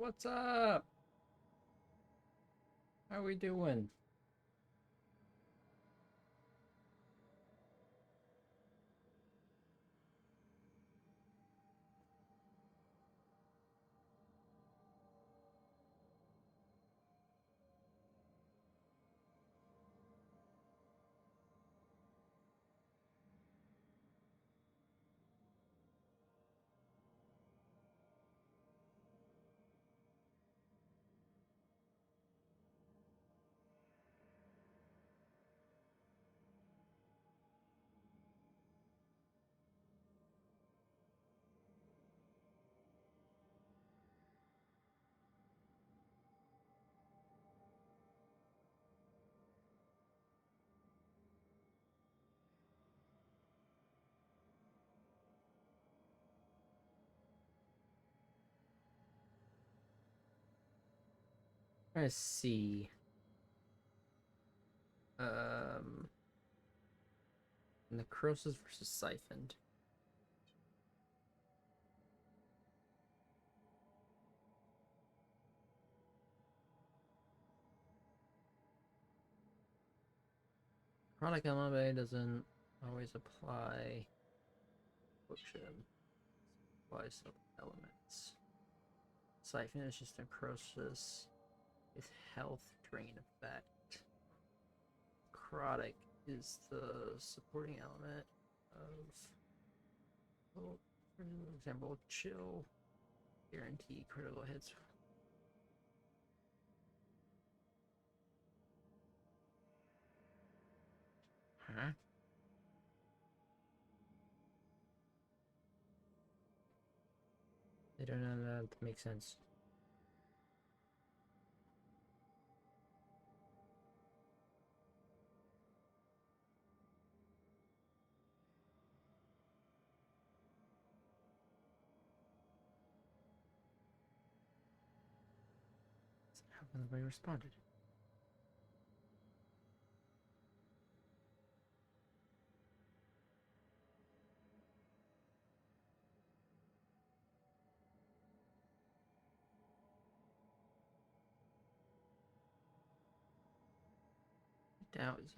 What's up? How we doing? Let's see. Um, Necrosis versus Siphoned. Chronic MLA doesn't always apply. Potion applies to elements. Siphon is just Necrosis with health drain effect. Necrotic is the supporting element of, well, for example, chill, guarantee critical hits. Huh? They don't know that to make sense. How nobody responded? Doubt is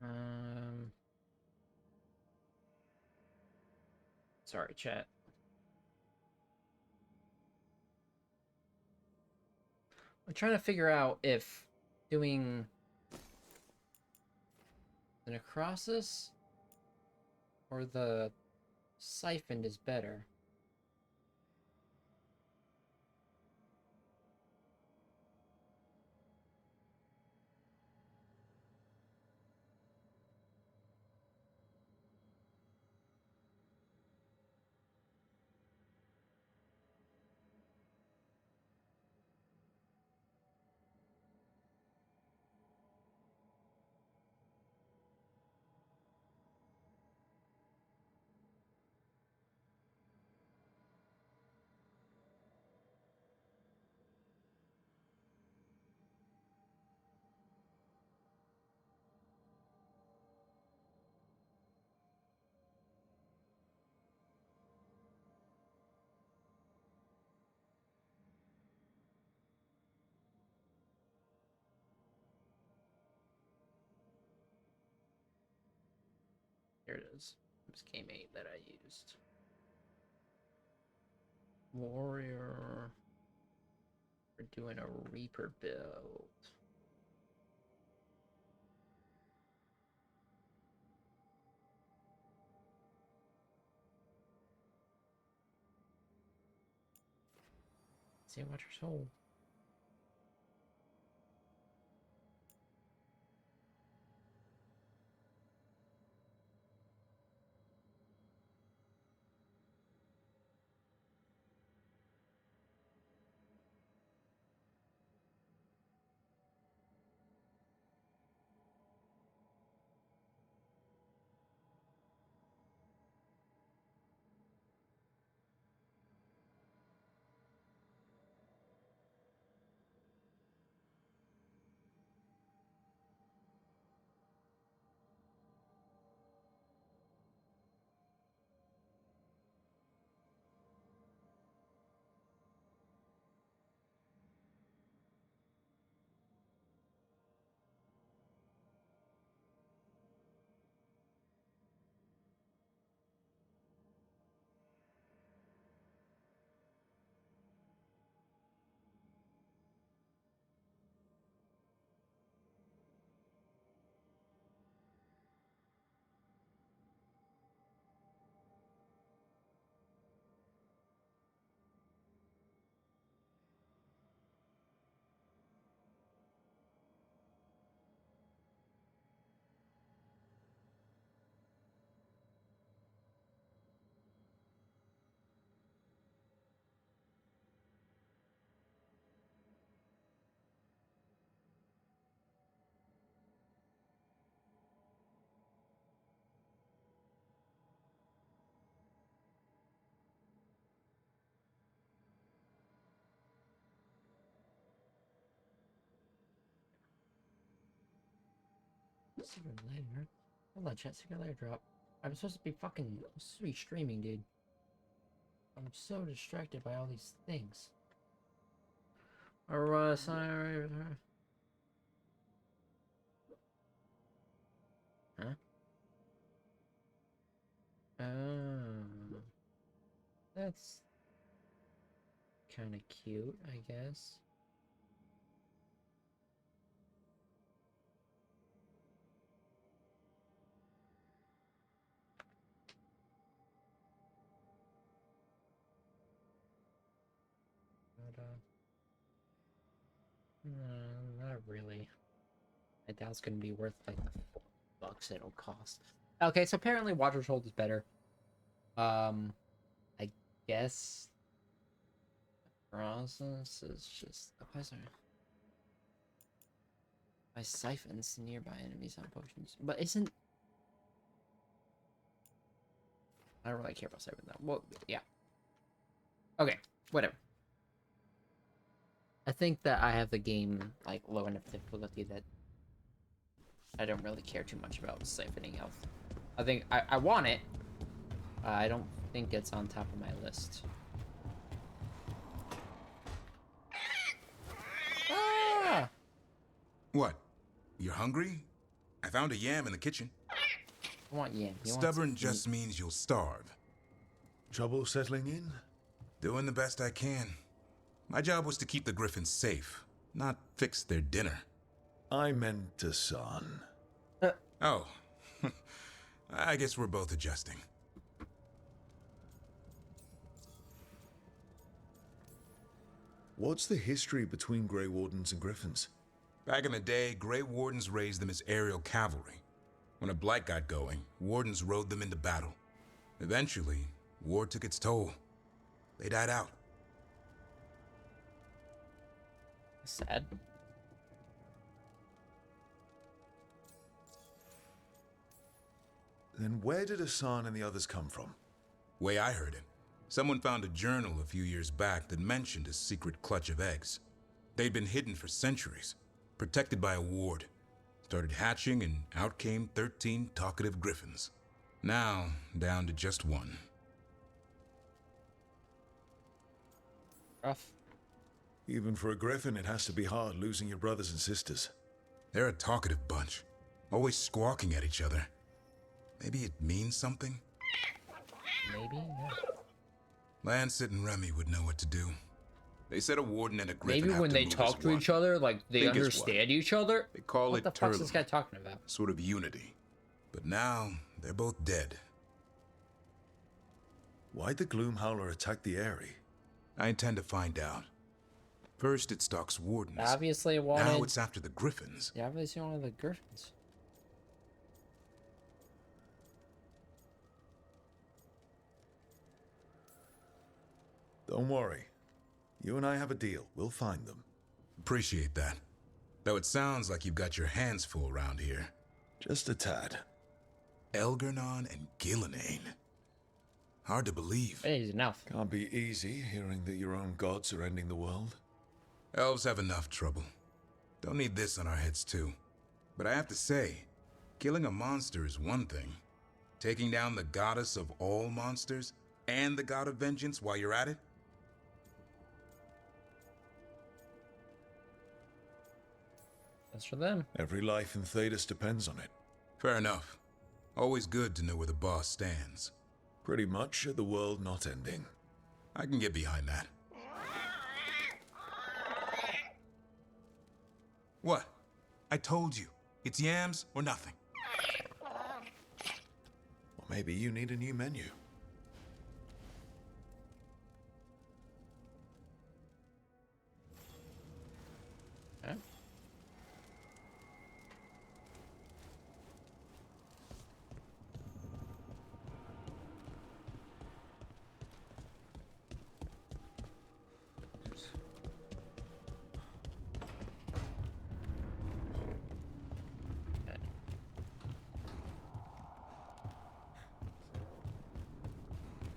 um sorry, chat. I'm trying to figure out if doing the necrosis or the siphoned is better. Here it is. It was game 8 that I used. Warrior. We're doing a Reaper build. See, watch your soul. Secret layer? Hold on, chat. Secret layer drop. I'm supposed to be streaming, dude. I'm so distracted by all these things. Sorry. Huh? Oh. That's kind of cute, I guess. But, not really. I doubt it's gonna be worth like the $4 it'll cost. Okay, so apparently Watcher's Hold is better. I guess the process is just by siphons nearby enemies on potions. But isn't I don't really care about siphon though. Well, yeah. Okay, whatever. I think that I have the game like low enough difficulty that I don't really care too much about siphoning health. I think I want it. I don't think it's on top of my list. Ah! What? You're hungry? I found a yam in the kitchen. I want yam. Stubborn just means you'll starve. Trouble settling in? Doing the best I can. My job was to keep the griffins safe, not fix their dinner. I meant a son. Oh. I guess we're both adjusting. What's the history between Grey Wardens and Griffins? Back in the day, Grey Wardens raised them as aerial cavalry. When a blight got going, Wardens rode them into battle. Eventually, war took its toll. They died out. Sad. Then where did Hassan and the others come from? Way I heard it, someone found a journal a few years back that mentioned a secret clutch of eggs. They'd been hidden for centuries, protected by a ward. Started hatching and out came 13 talkative griffins. Now, down to just one. Rough. Even for a griffin, it has to be hard losing your brothers and sisters. They're a talkative bunch, always squawking at each other. Maybe it means something? Maybe, yeah. Lancet and Remy would know what to do. They said a warden and a griffin Maybe have when to they move talk as to one. each other, like they Think as understand each other. They call What it the fuck's this turtling, guy talking about? sort of unity. But now, they're both dead. Why'd the Gloomhowler attack the Eyrie? I intend to find out. First, it stalks wardens. Obviously, it wanted. Now it's after the griffins. Yeah, obviously one of the griffins. Don't worry. You and I have a deal. We'll find them. Appreciate that. Though it sounds like you've got your hands full around here. Just a tad. Elgernon and Gillenane. Hard to believe. Hey, he's an elf. Can't be easy hearing that your own gods are ending the world. Elves have enough trouble. Don't need this on our heads too. But I have to say, killing a monster is one thing. Taking down the goddess of all monsters and the god of vengeance while you're at it? That's for them. Every life in Thedas depends on it. Fair enough. Always good to know where the boss stands. Pretty much the world not ending. I can get behind that. What? I told you. It's yams or nothing. Or maybe you need a new menu. Huh?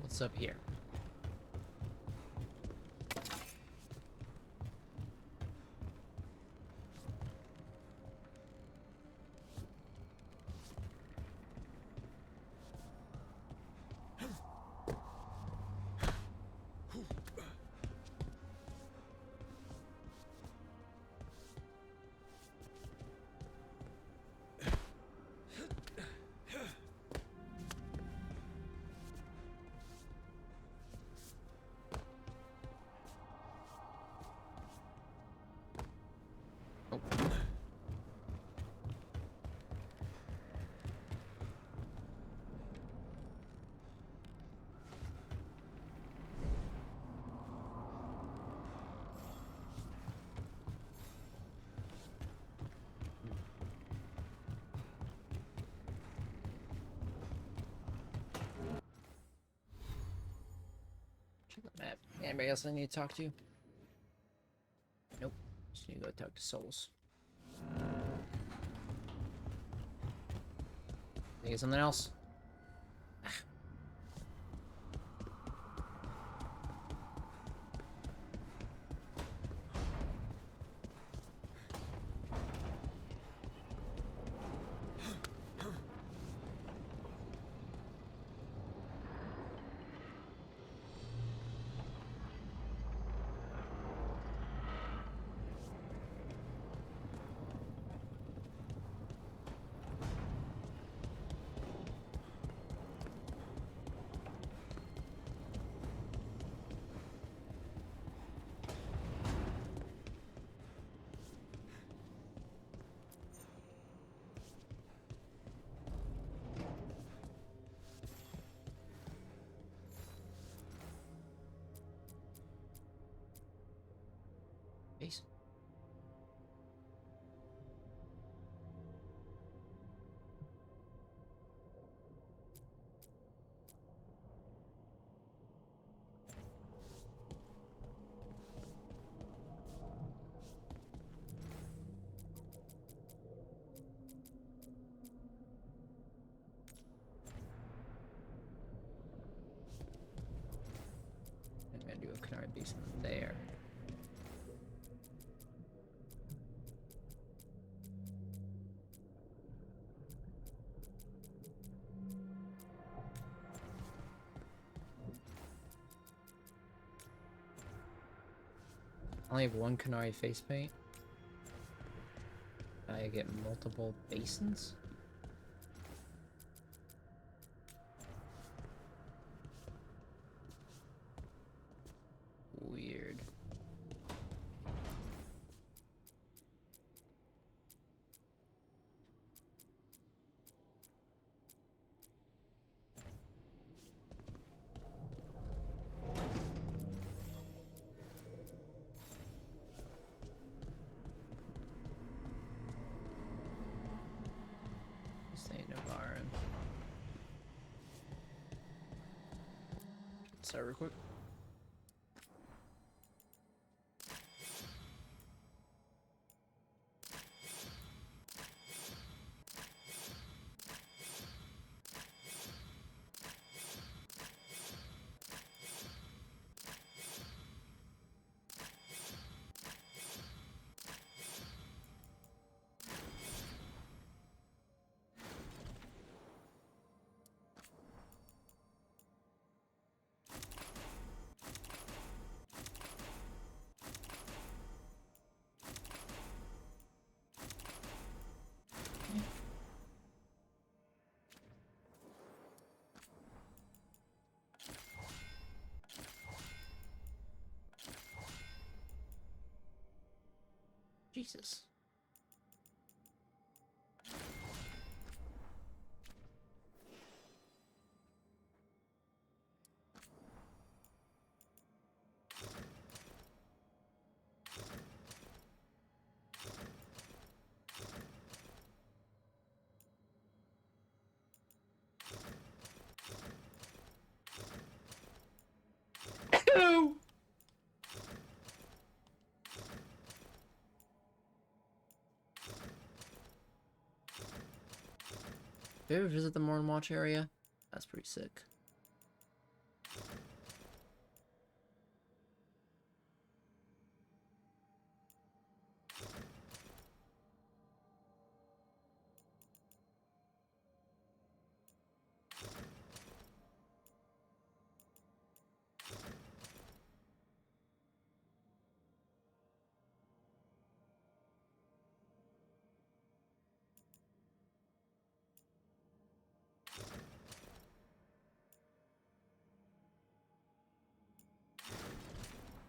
What's up here? Anybody else I need to talk to? Nope. Just need to go talk to Souls. Think of something else? Peace. I'm gonna do a canary basin there. I only have one canary face paint. I get multiple basins? Weird. Sorry, real quick. Jesus. Did you ever visit the Morn Watch area? That's pretty sick.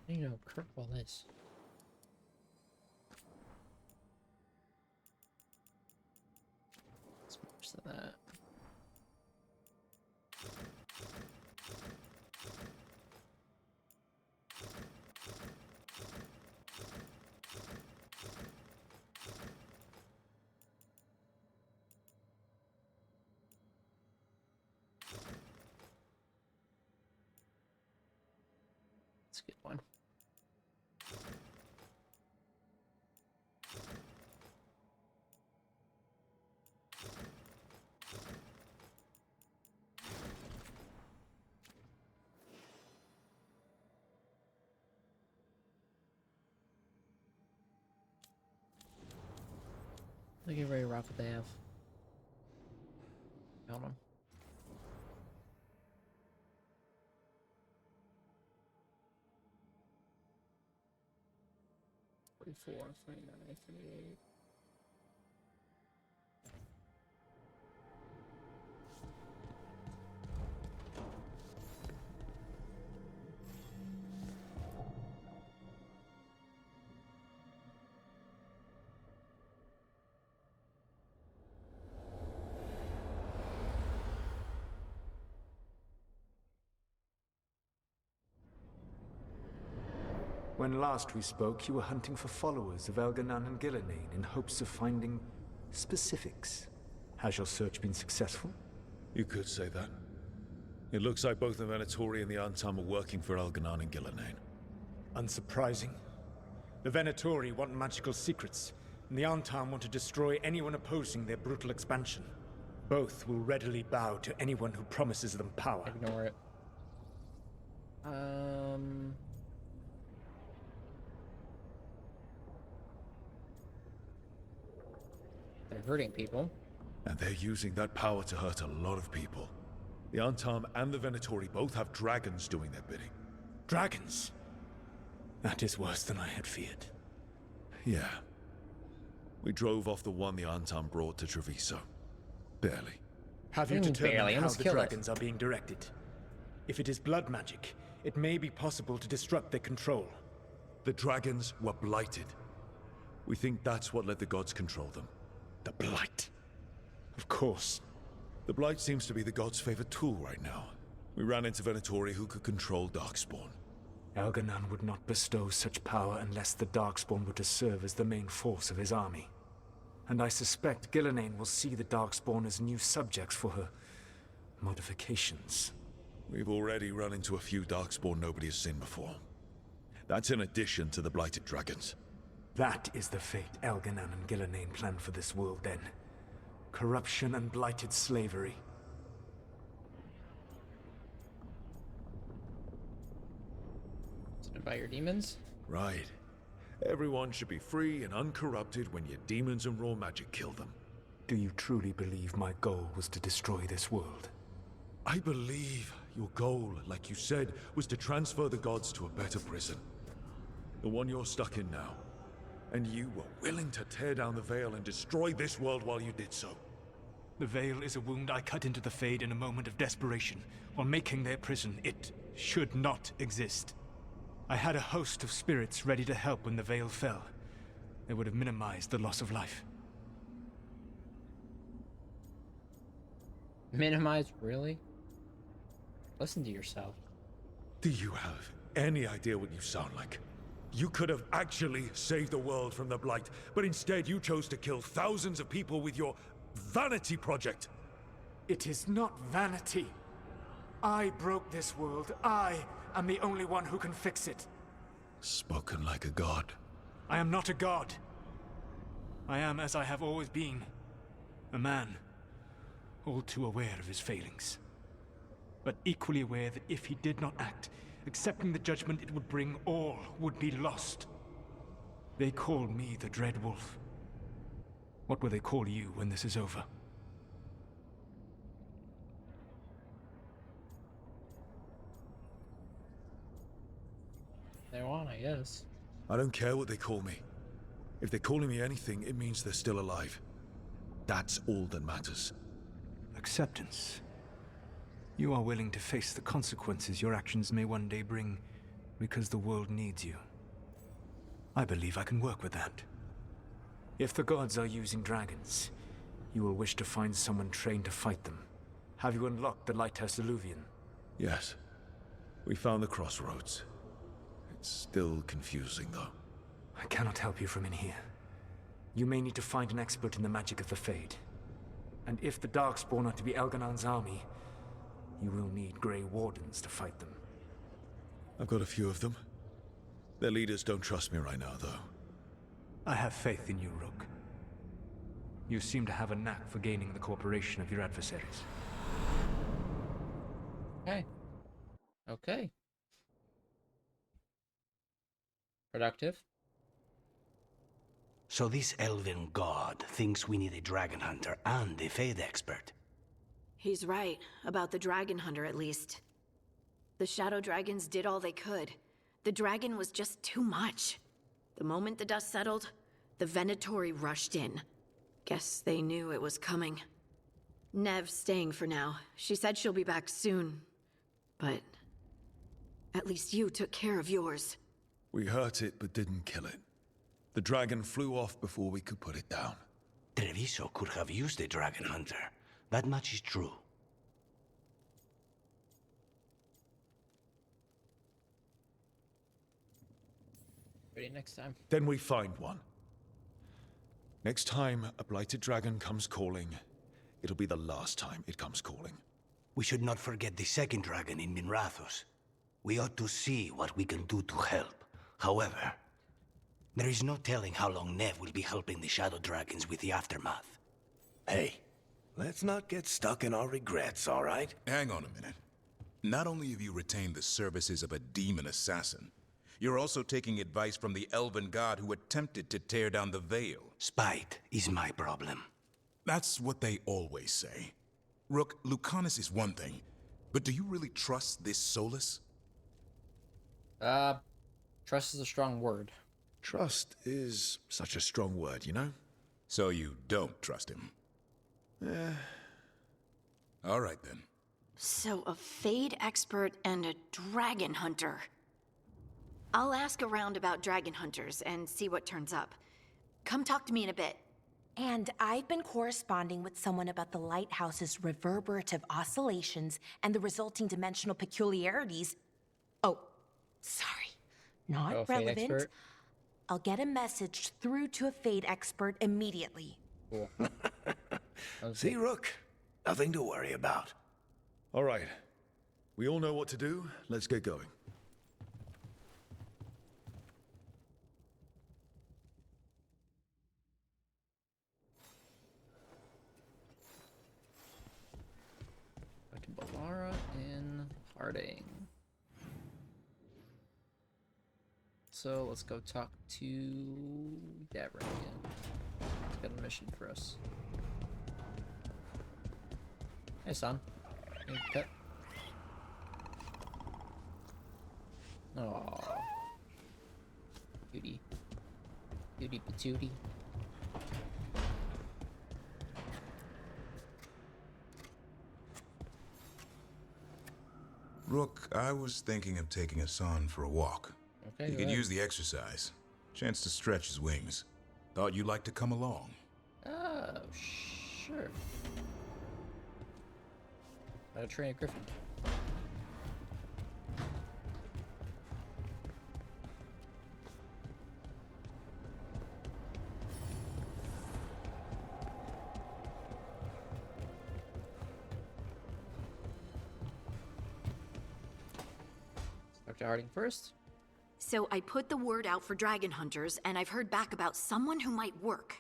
I don't know what curveball is. Let's match that. a good one. Look at very rough what they have. Found them. $44, $29, $38. When last we spoke, you were hunting for followers of Elganan and Gillenane in hopes of finding specifics. Has your search been successful? You could say that. It looks like both the Venatori and the Antam are working for Elganan and Gillenane. Unsurprising. The Venatori want magical secrets, and the Antam want to destroy anyone opposing their brutal expansion. Both will readily bow to anyone who promises them power. Ignore it. They're hurting people. And they're using that power to hurt a lot of people. The Antam and the Venatori both have dragons doing their bidding. Dragons? That is worse than I had feared. Yeah. We drove off the one the Antam brought to Treviso. Barely. Have you Barely, determined how almost the killed us. dragons are being directed? If it is blood magic, it may be possible to disrupt their control. The dragons were blighted. We think that's what let the gods control them. The Blight. Of course. The Blight seems to be the gods' favorite tool right now. We ran into Venatori who could control Darkspawn. Elganan would not bestow such power unless the Darkspawn were to serve as the main force of his army. And I suspect Gillenane will see the Darkspawn as new subjects for her modifications. We've already run into a few Darkspawn nobody has seen before. That's in addition to the Blighted dragons. That is the fate Elganan and Gillenane planned for this world then. Corruption and blighted slavery. By your demons? Right. Everyone should be free and uncorrupted when your demons and raw magic kill them. Do you truly believe my goal was to destroy this world? I believe your goal, like you said, was to transfer the gods to a better prison. The one you're stuck in now. And you were willing to tear down the veil and destroy this world while you did so. The veil is a wound I cut into the Fade in a moment of desperation, while making their prison. It should not exist. I had a host of spirits ready to help when the veil fell. They would have minimized the loss of life. Minimized? Really? Listen to yourself. Do you have any idea what you sound like? You could have actually saved the world from the Blight, but instead you chose to kill thousands of people with your vanity project. It is not vanity. I broke this world. I am the only one who can fix it. Spoken like a god. I am not a god. I am as I have always been. A man. All too aware of his failings. But equally aware that if he did not act, accepting the judgment it would bring, all would be lost. They call me the Dread Wolf. What will they call you when this is over? They want, I guess. I don't care what they call me. If they're calling me anything, it means they're still alive. That's all that matters. Acceptance. You are willing to face the consequences your actions may one day bring because the world needs you. I believe I can work with that. If the gods are using dragons, you will wish to find someone trained to fight them. Have you unlocked the Lighthouse Illuvian? Yes. We found the crossroads. It's still confusing, though. I cannot help you from in here. You may need to find an expert in the magic of the Fade. And if the Darkspawn are to be Elganan's army, you will need Grey Wardens to fight them. I've got a few of them. Their leaders don't trust me right now, though. I have faith in you, Rook. You seem to have a knack for gaining the cooperation of your adversaries. Okay. Okay. Productive. So this elven god thinks we need a dragon hunter and a Fade expert. He's right, about the dragon hunter at least. The shadow dragons did all they could. The dragon was just too much. The moment the dust settled, the Venatori rushed in. Guess they knew it was coming. Nev's staying for now. She said she'll be back soon. But at least you took care of yours. We hurt it, but didn't kill it. The dragon flew off before we could put it down. Treviso could have used a dragon hunter. That much is true. Ready next time. Then we find one. Next time a blighted dragon comes calling, it'll be the last time it comes calling. We should not forget the second dragon in Minrathos. We ought to see what we can do to help. However, there is no telling how long Nev will be helping the Shadow Dragons with the aftermath. Hey, let's not get stuck in our regrets, all right? Hang on a minute. Not only have you retained the services of a demon assassin, you're also taking advice from the elven god who attempted to tear down the veil. Spite is my problem. That's what they always say. Rook, Lucanus is one thing, but do you really trust this Solus? Trust is a strong word. Trust is such a strong word, you know? So you don't trust him? All right then. So a Fade expert and a dragon hunter. I'll ask around about dragon hunters and see what turns up. Come talk to me in a bit. And I've been corresponding with someone about the lighthouse's reverberative oscillations and the resulting dimensional peculiarities. Oh, sorry. Not Oh, Fade relevant. expert. I'll get a message through to a Fade expert immediately. Cool. See, Rook? Nothing to worry about. All right. We all know what to do. Let's get going. Back to Balara and Harding. So let's go talk to Davrin again. He's got a mission for us. Hey, son. Hey, pet. Aww. Cutie. Cutie patootie. Rook, I was thinking of taking Hassan for a walk. Okay, He go could ahead. use the exercise. Chance to stretch his wings. Thought you'd like to come along. Oh, sure. Gotta train a griffin. Dr. Harding first. So I put the word out for dragon hunters, and I've heard back about someone who might work.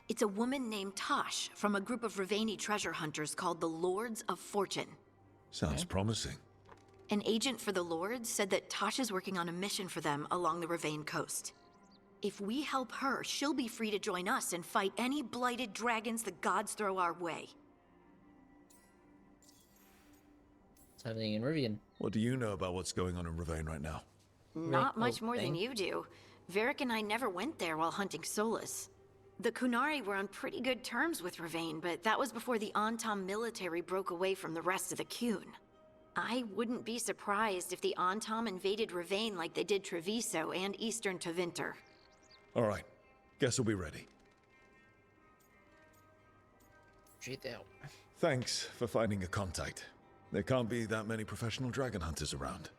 It's a woman named Tosh from a group of Ravani treasure hunters called the Lords of Fortune. Sounds promising. An agent for the Lords said that Tosh is working on a mission for them along the Ravane coast. If we help her, she'll be free to join us and fight any blighted dragons the gods throw our way. What's happening in Rivian? What do you know about what's going on in Ravane right now? Not much more thing. than you do. Varric and I never went there while hunting Solus. The Kunari were on pretty good terms with Ravane, but that was before the Antam military broke away from the rest of the Qun. I wouldn't be surprised if the Antam invaded Ravane like they did Treviso and Eastern Tevinter. All right. Guess we'll be ready. Straight out. Thanks for finding a contact. There can't be that many professional dragon hunters around.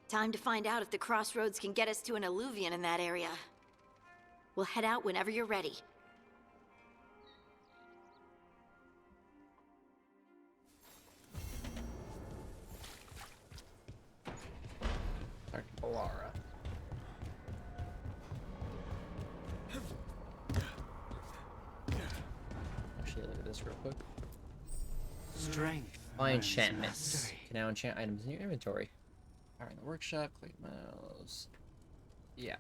Time to find out if the crossroads can get us to an alluvion in that area. We'll head out whenever you're ready. Dr. Balara. this real quick. Strength. My earns enchantments. mastery. Can now enchant items in your inventory. Power in the workshop, click mouse. Yeah.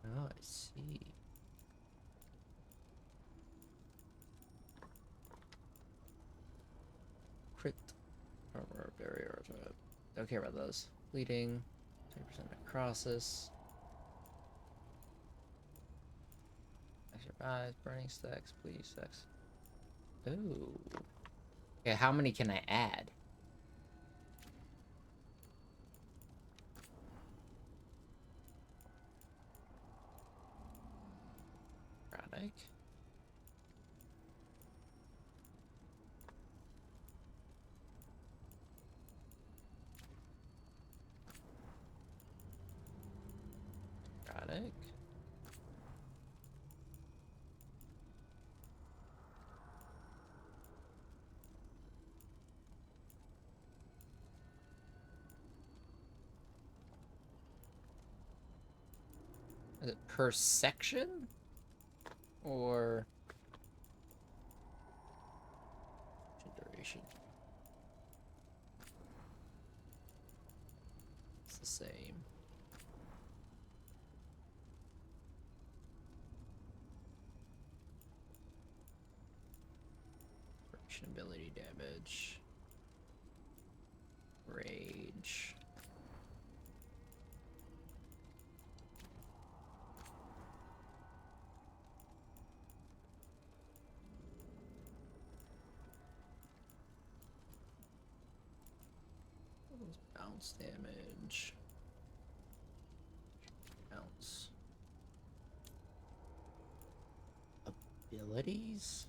Oh, I see. Crit. Armor, barrier. Don't care about those. Bleeding. 20% necrosis. Extra buys, burning stacks, bleeding stacks. Ooh. Okay, how many can I add? Product. Product. Is it per section? Or duration? It's the same. Duration, ability damage. Rage. Bounce damage. Bounce. Abilities?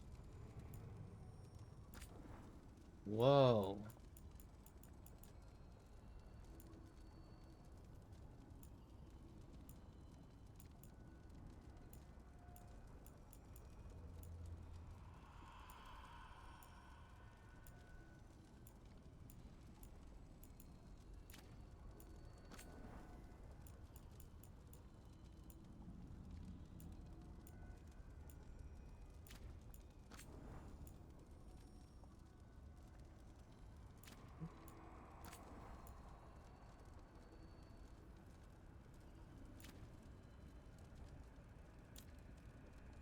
Whoa.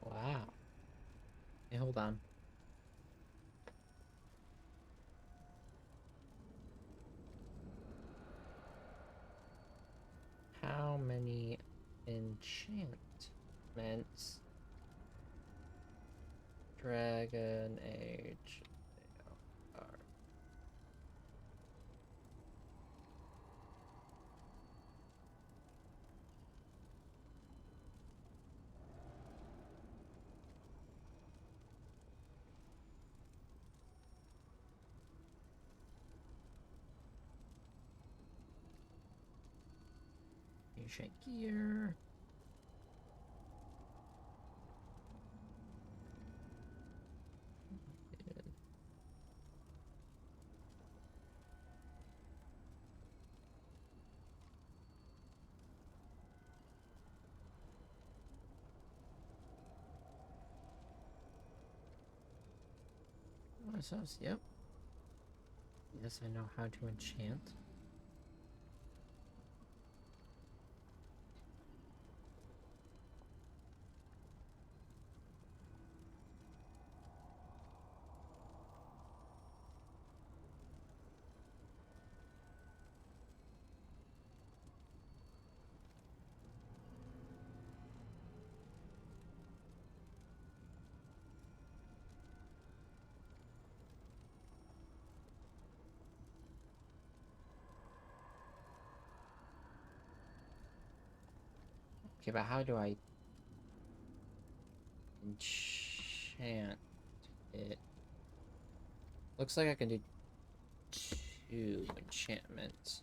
Wow. Hey, hold on. How many enchantments? Dragon Age. Are. Ancient gear. Yep. Yes, I know how to enchant. Okay, but how do I enchant it? Looks like I can do 2 enchantments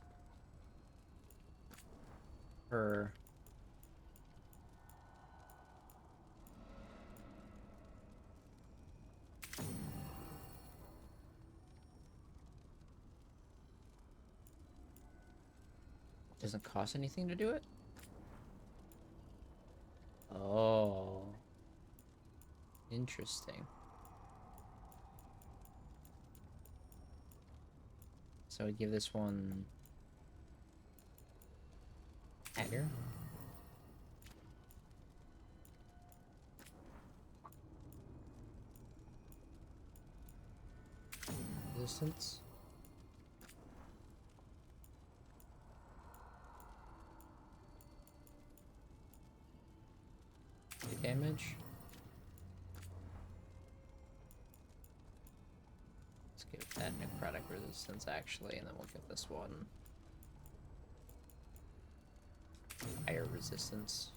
per. Doesn't cost anything to do it? Oh. Interesting. So we give this one dagger. Resistance. Damage. Let's give that necrotic resistance actually, and then we'll give this one higher resistance.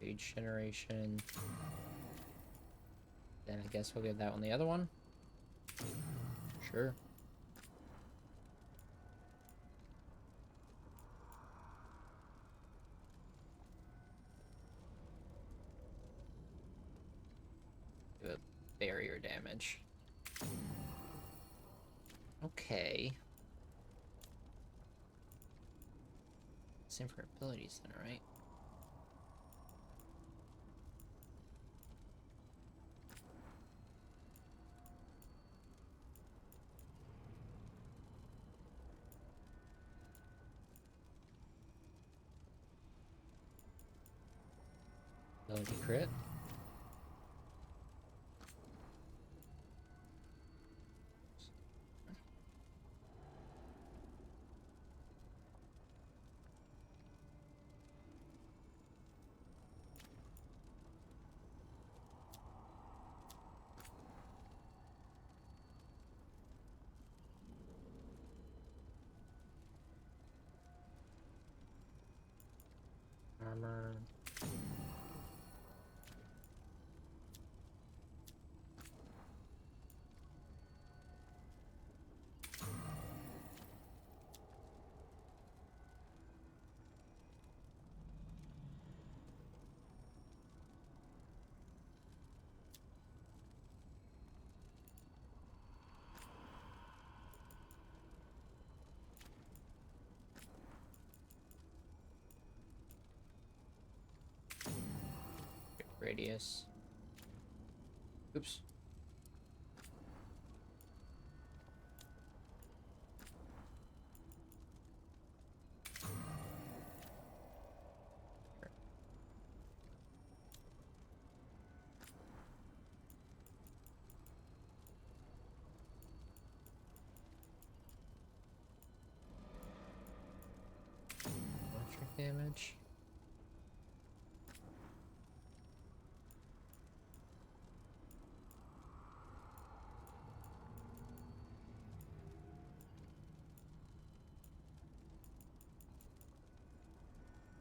Rage generation. Then I guess we'll give that one the other one. Sure. Do a barrier damage. Okay. Same for abilities then, right? Ability crit. Armor. Radius. Oops. Electric damage.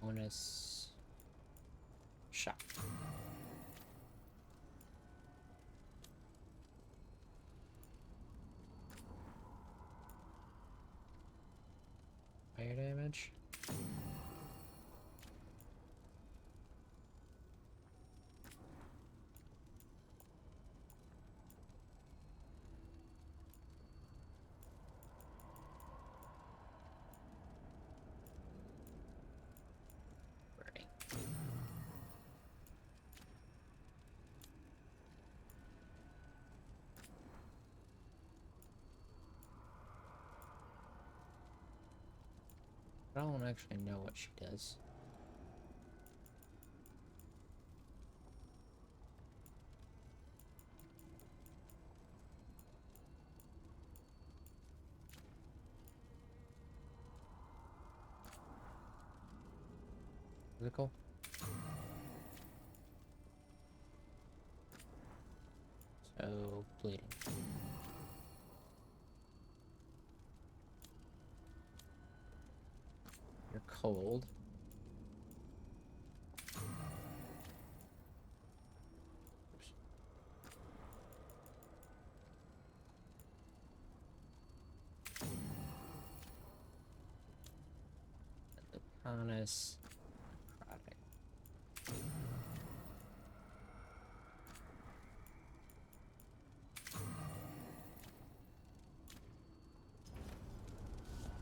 Bonus shot. Fire damage. Burning. I don't actually know what she does. Physical. So bleeding. You're cold. Oops. Honest. Necrotic.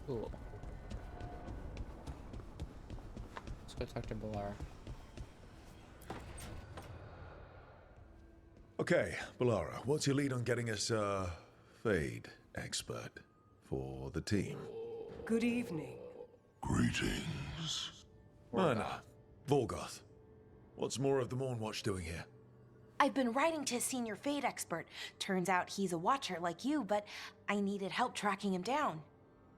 Cool. Let's go talk to Balara. Okay, Balara, what's your lead on getting us a Fade expert for the team? Good evening. Greetings. Anna, Volgoth. What's more of the Mornwatch doing here? I've been writing to a senior Fade expert. Turns out he's a watcher like you, but I needed help tracking him down.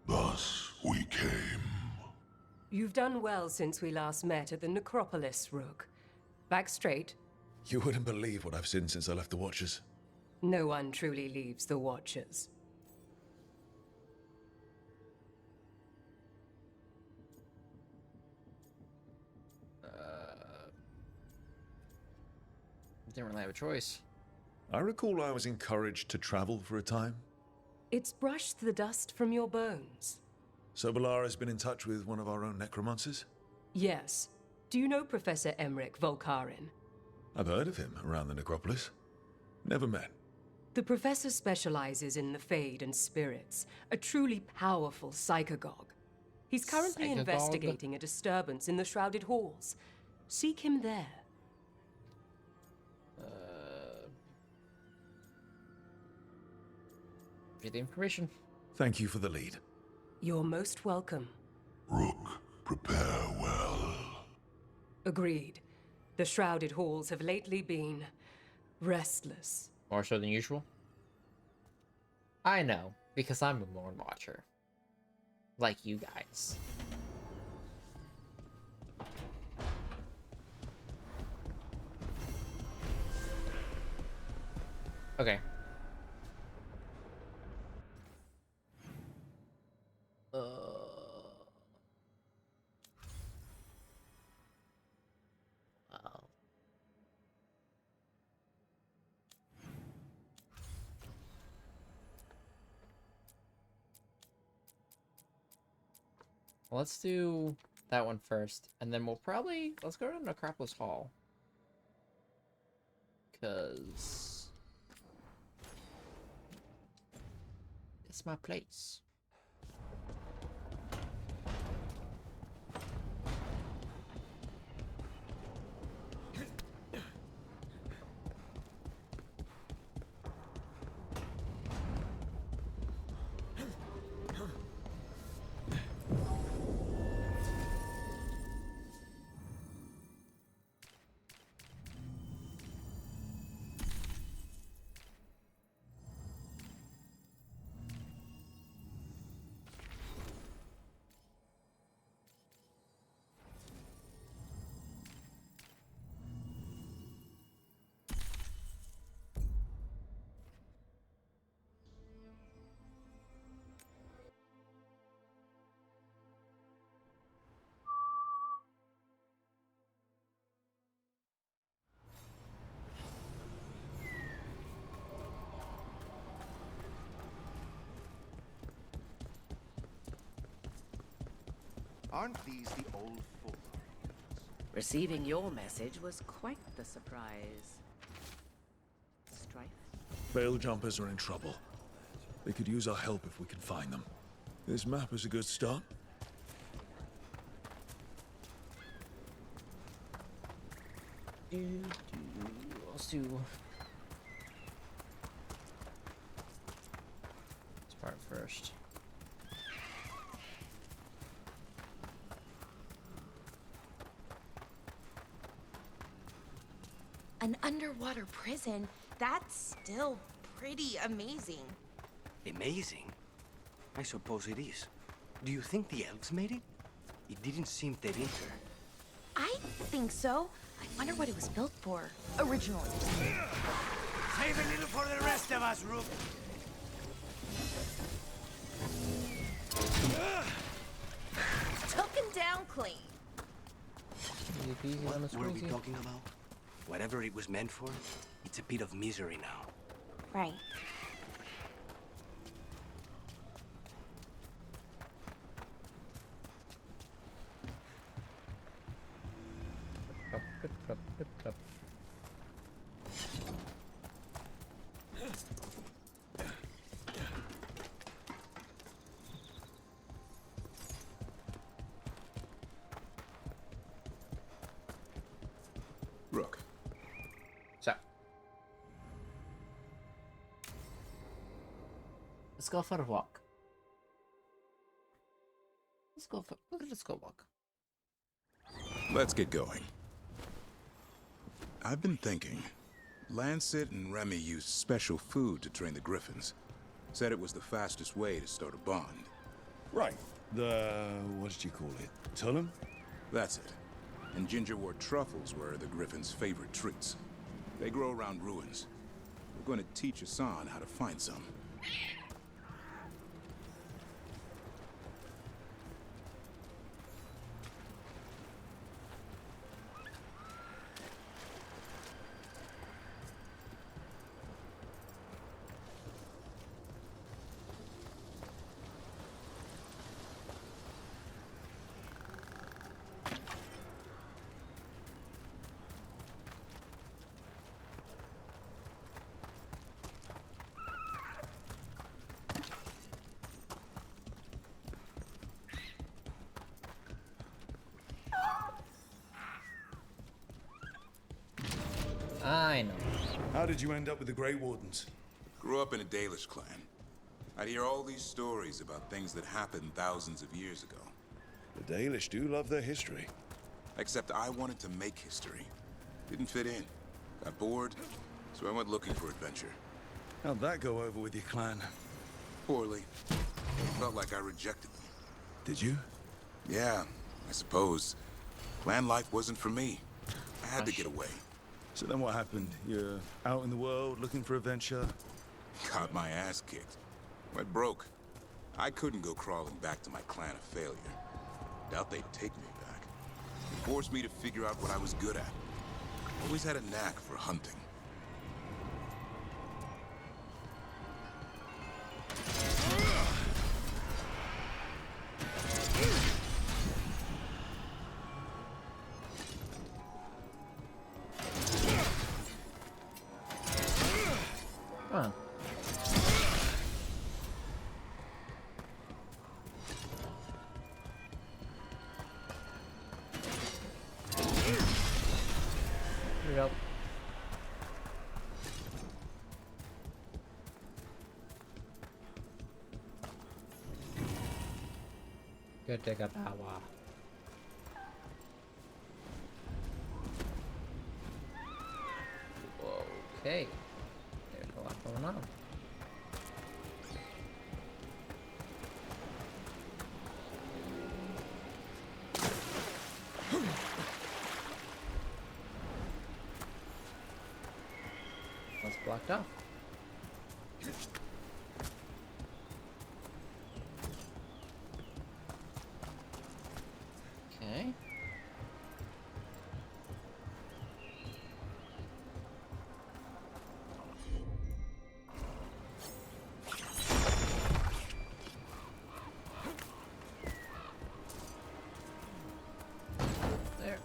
Thus we came. You've done well since we last met at the Necropolis, Rook. Back straight. You wouldn't believe what I've seen since I left the Watchers. No one truly leaves the Watchers. Didn't really have a choice. I recall I was encouraged to travel for a time. It's brushed the dust from your bones. So Balara's been in touch with one of our own necromancers? Yes. Do you know Professor Emmerich Volkarin? I've heard of him around the Necropolis. Never met. The professor specializes in the Fade and spirits, a truly powerful psychagogue. He's currently Psychagogue? investigating a disturbance in the Shrouded Halls. Seek him there. Get the information. Thank you for the lead. You're most welcome. Rook, prepare well. Agreed. The Shrouded Halls have lately been restless. More so than usual. I know, because I'm a Morn Watcher. Like you guys. Okay. Wow. Let's do that one first, and then we'll probably let's go to Necropolis Hall, cause it's my place. Aren't these the old fools? Receiving your message was quite the surprise. Strife? Veil Jumpers are in trouble. They could use our help if we can find them. This map is a good start. Let's do this part first. An underwater prison? That's still pretty amazing. Amazing? I suppose it is. Do you think the elves made it? It didn't seem to enter. I think so. I wonder what it was built for, originally. Save a little for the rest of us, Rook. Took him down clean. What were we talking about? Whatever it was meant for, it's a bit of misery now. Right. Let's go for a walk. Let's go walk. Let's get going. I've been thinking. Lancet and Remy used special food to train the griffins. Said it was the fastest way to start a bond. Right. What did you call it? Tullum? That's it. And gingerwort truffles were the griffins' favorite treats. They grow around ruins. We're going to teach Hassan how to find some. I know. How did you end up with the Grey Wardens? Grew up in a Dalish clan. I'd hear all these stories about things that happened thousands of years ago. The Dalish do love their history. Except I wanted to make history. Didn't fit in. Got bored, so I went looking for adventure. How'd that go over with your clan? Poorly. Felt like I rejected them. Did you? Yeah, I suppose. Clan life wasn't for me. I had to get away. So then what happened? You're out in the world looking for adventure? Got my ass kicked. Went broke. I couldn't go crawling back to my clan of failure. Doubt they'd take me back. It forced me to figure out what I was good at. Always had a knack for hunting. Come on. Here we go. Good take a power. Okay. There's a lot going on. That's blocked off. Okay. There.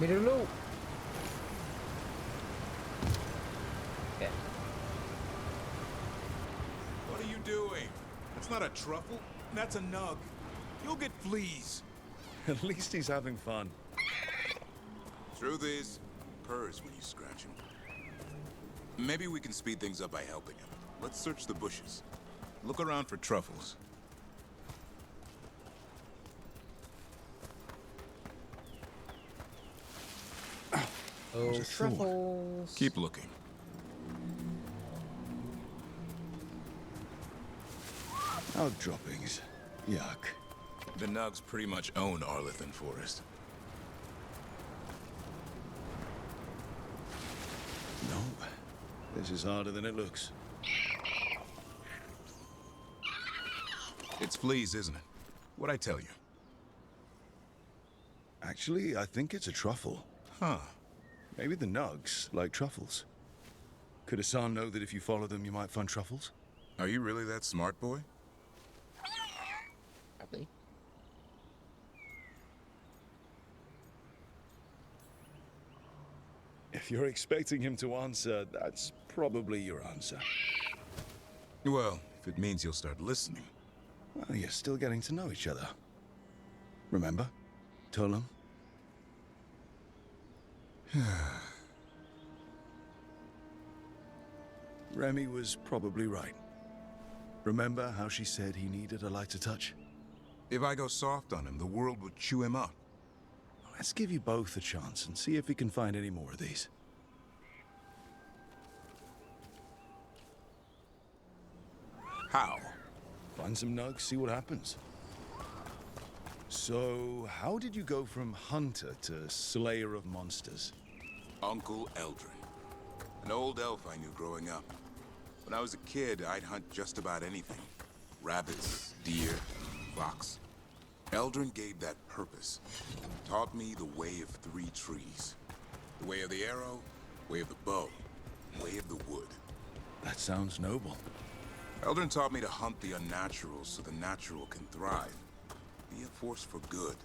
Mirulu. Okay. What are you doing? That's not a truffle. That's a nug. You'll get fleas. At least he's having fun. Truth is, purrs when you scratch him. Maybe we can speed things up by helping him. Let's search the bushes. Look around for truffles. Oh, a thorn. truffles. Keep looking. Out droppings. Yuck. The nugs pretty much own Arlithan Forest. No. This is harder than it looks. It's fleas, isn't it? What'd I tell you? Actually, I think it's a truffle. Huh. Maybe the nugs like truffles. Could Hassan know that if you follow them, you might find truffles? Are you really that smart, boy? Probably. Yeah, If you're expecting him to answer, that's probably your answer. Well, if it means you'll start listening. Well, you're still getting to know each other. Remember? Tolam? Remy was probably right. Remember how she said he needed a lighter touch? If I go soft on him, the world will chew him up. Let's give you both a chance and see if we can find any more of these. How? Find some nugs, see what happens. So, how did you go from hunter to slayer of monsters? Uncle Eldrin. An old elf I knew growing up. When I was a kid, I'd hunt just about anything. Rabbits, deer, fox. Eldrin gave that purpose. Taught me the way of 3 trees. The way of the arrow, way of the bow, way of the wood. That sounds noble. Eldrin taught me to hunt the unnatural so the natural can thrive. Be a force for good.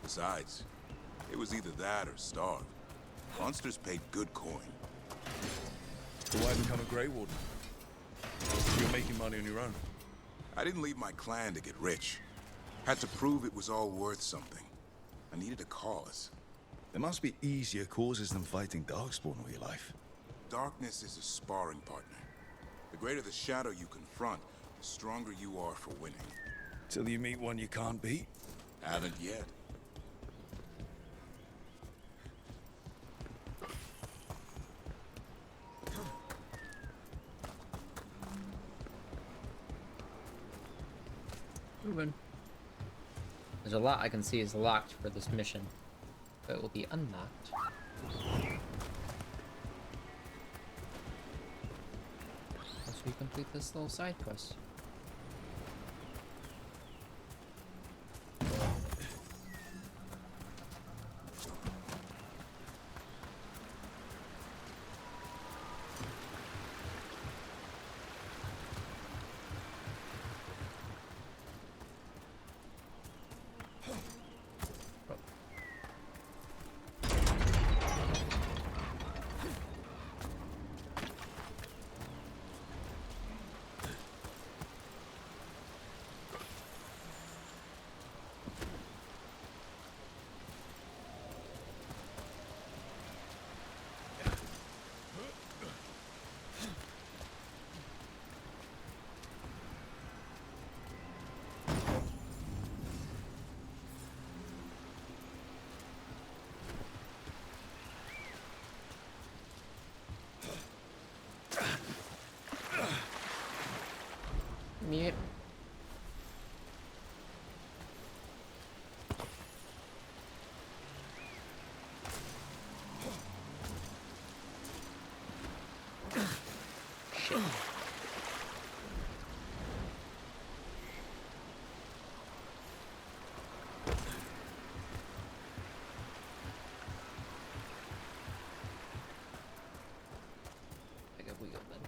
Besides, it was either that or starve. Monsters paid good coin. So why become a Grey Warden? You're making money on your own. I didn't leave my clan to get rich. Had to prove it was all worth something. I needed a cause. There must be easier causes than fighting Darkspawn all your life. Darkness is a sparring partner. The greater the shadow you confront, the stronger you are for winning. Till you meet one you can't beat? Haven't yet. Moving. There's a lot I can see is locked for this mission, but it will be unlocked once we complete this little side quest. Yep. Shit. I got wheel then.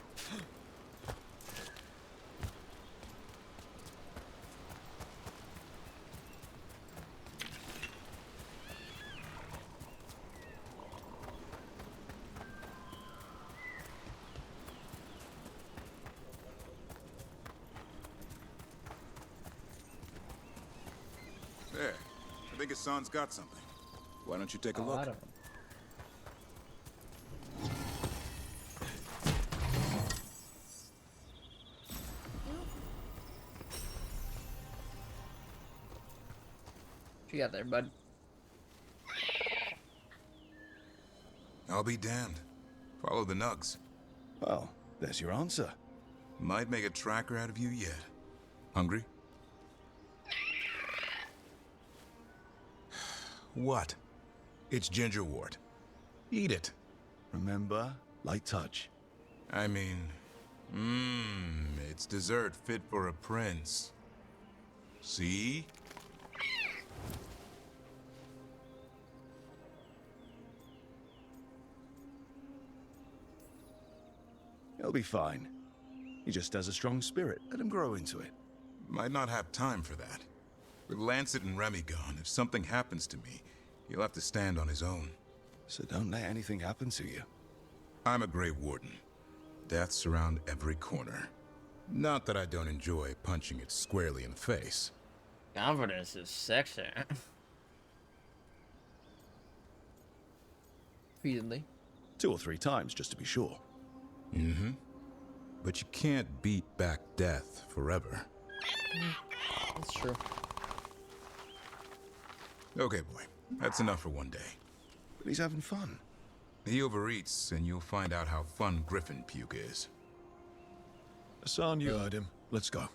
There. I think Hassan's got something. Why don't you take a look? lot of them. What you got there, bud? I'll be damned. Follow the nugs. Well, there's your answer. Might make a tracker out of you yet. Hungry? What? It's gingerwort. Eat it. Remember, light touch. I mean, it's dessert fit for a prince. See? He'll be fine. He just has a strong spirit. Let him grow into it. Might not have time for that. With Lancet and Remy gone, if something happens to me, he'll have to stand on his own. so don't let anything happen to you. I'm a Grey Warden. Death's around every corner. Not that I don't enjoy punching it squarely in the face. Confidence is sexy. Repeatedly. 2 or 3 times, just to be sure. Mm-hmm. But you can't beat back death forever. That's true. Okay, boy. That's enough for one day. But he's having fun. He overeats, and you'll find out how fun Griffin puke is. Hassan, you heard him. Let's go.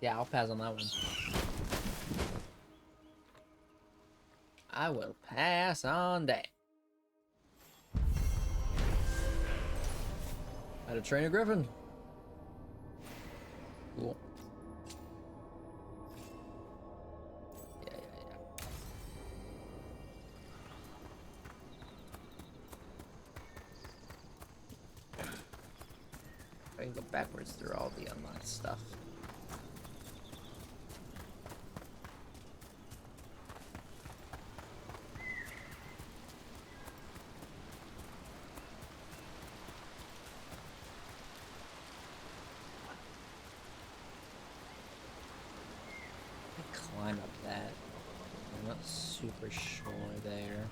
Yeah, I'll pass on that one. I will pass on that. How to train a griffin. Cool. Yeah. I can go backwards through all the unlocked stuff. Climb up that. I'm not super sure there.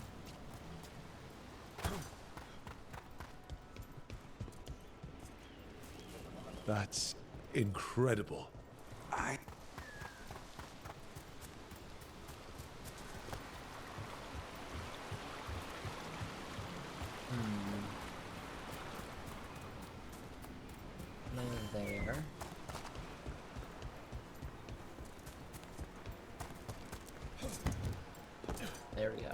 That's incredible. No there. There we go.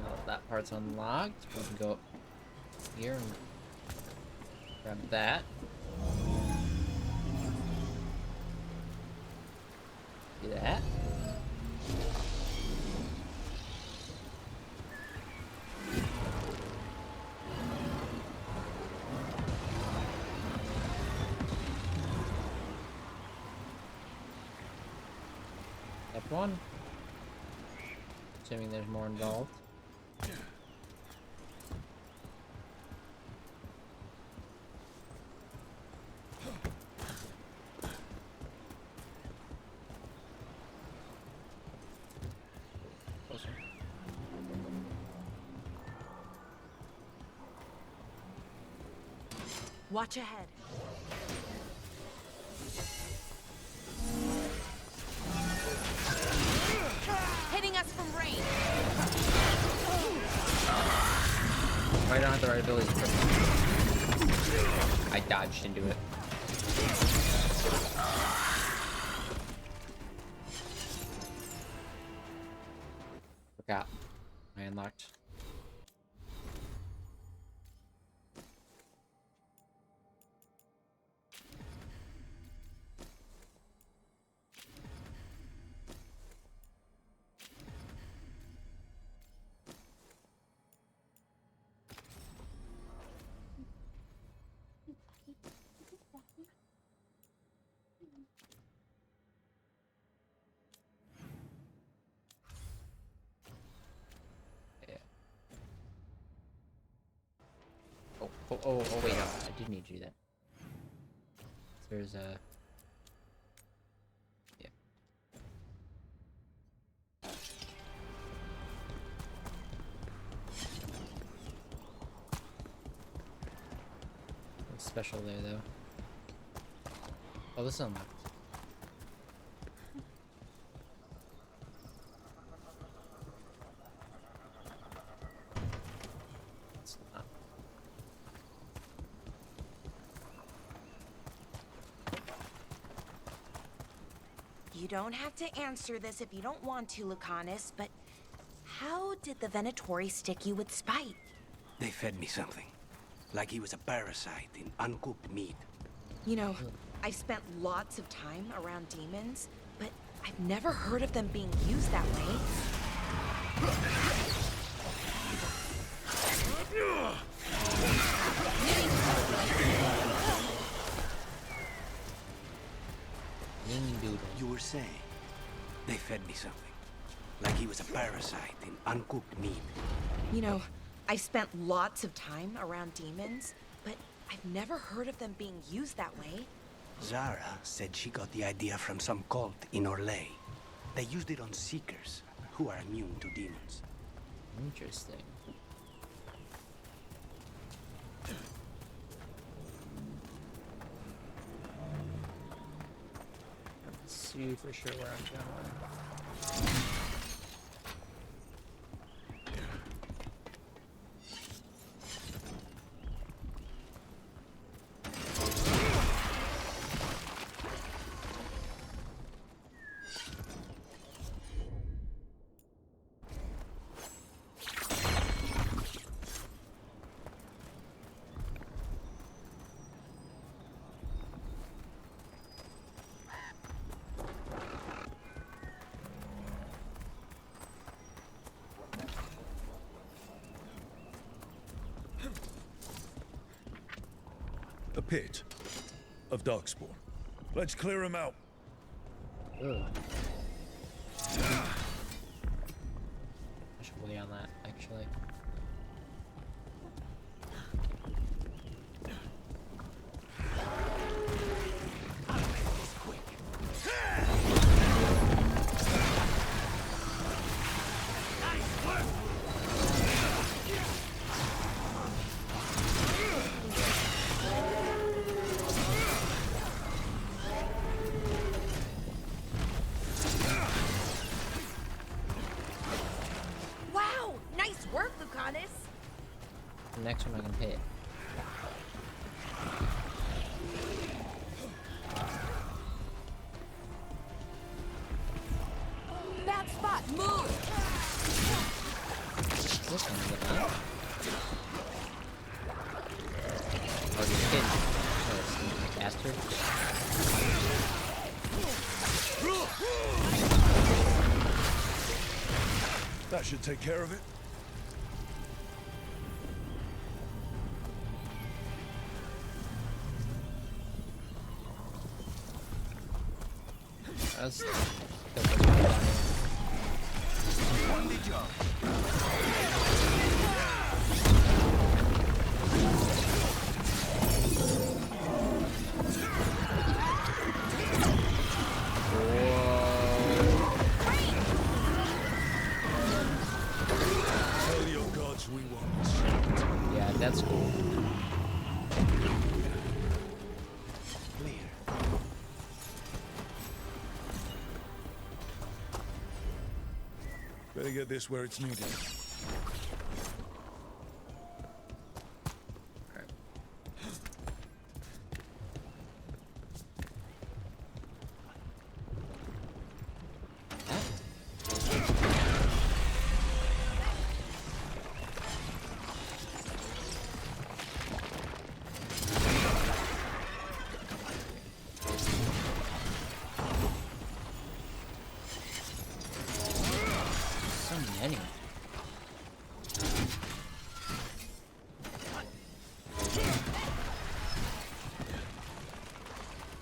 Now that that part's unlocked, we can go up here and grab that. Do that. F1. Assuming there's more involved. Closer. Watch ahead. Hitting us from range. I don't have the right ability to I dodged into it. Forgot. I unlocked. Oh, wait, no, I did need to do that. There's a... Yeah. What's special there, though? Oh, this is unlocked. It's not. You don't have to answer this if you don't want to, Lucanus, but how did the Venatori stick you with spite? They fed me something. Like he was a parasite in uncooked meat. You know, I've spent lots of time around demons, but I've never heard of them being used that way. King Doodle. You were saying they fed me something. Like he was a parasite in uncooked meat. You know, I spent lots of time around demons, but I've never heard of them being used that way. Zara said she got the idea from some cult in Orlais. They used it on seekers who are immune to demons. Interesting. Let's see for sure where I'm going. A pit of darkspawn. Let's clear him out. Ugh. I should lay on that, actually. Wow! Nice work, Lucanus! The next one I can hit. Bad spot, move! This one is it, oh, you hit. Oh, it's bastard. That should take care of it. That's Tell your gods we won't. yeah, that's cool. Clear. Better get this where it's needed. So many.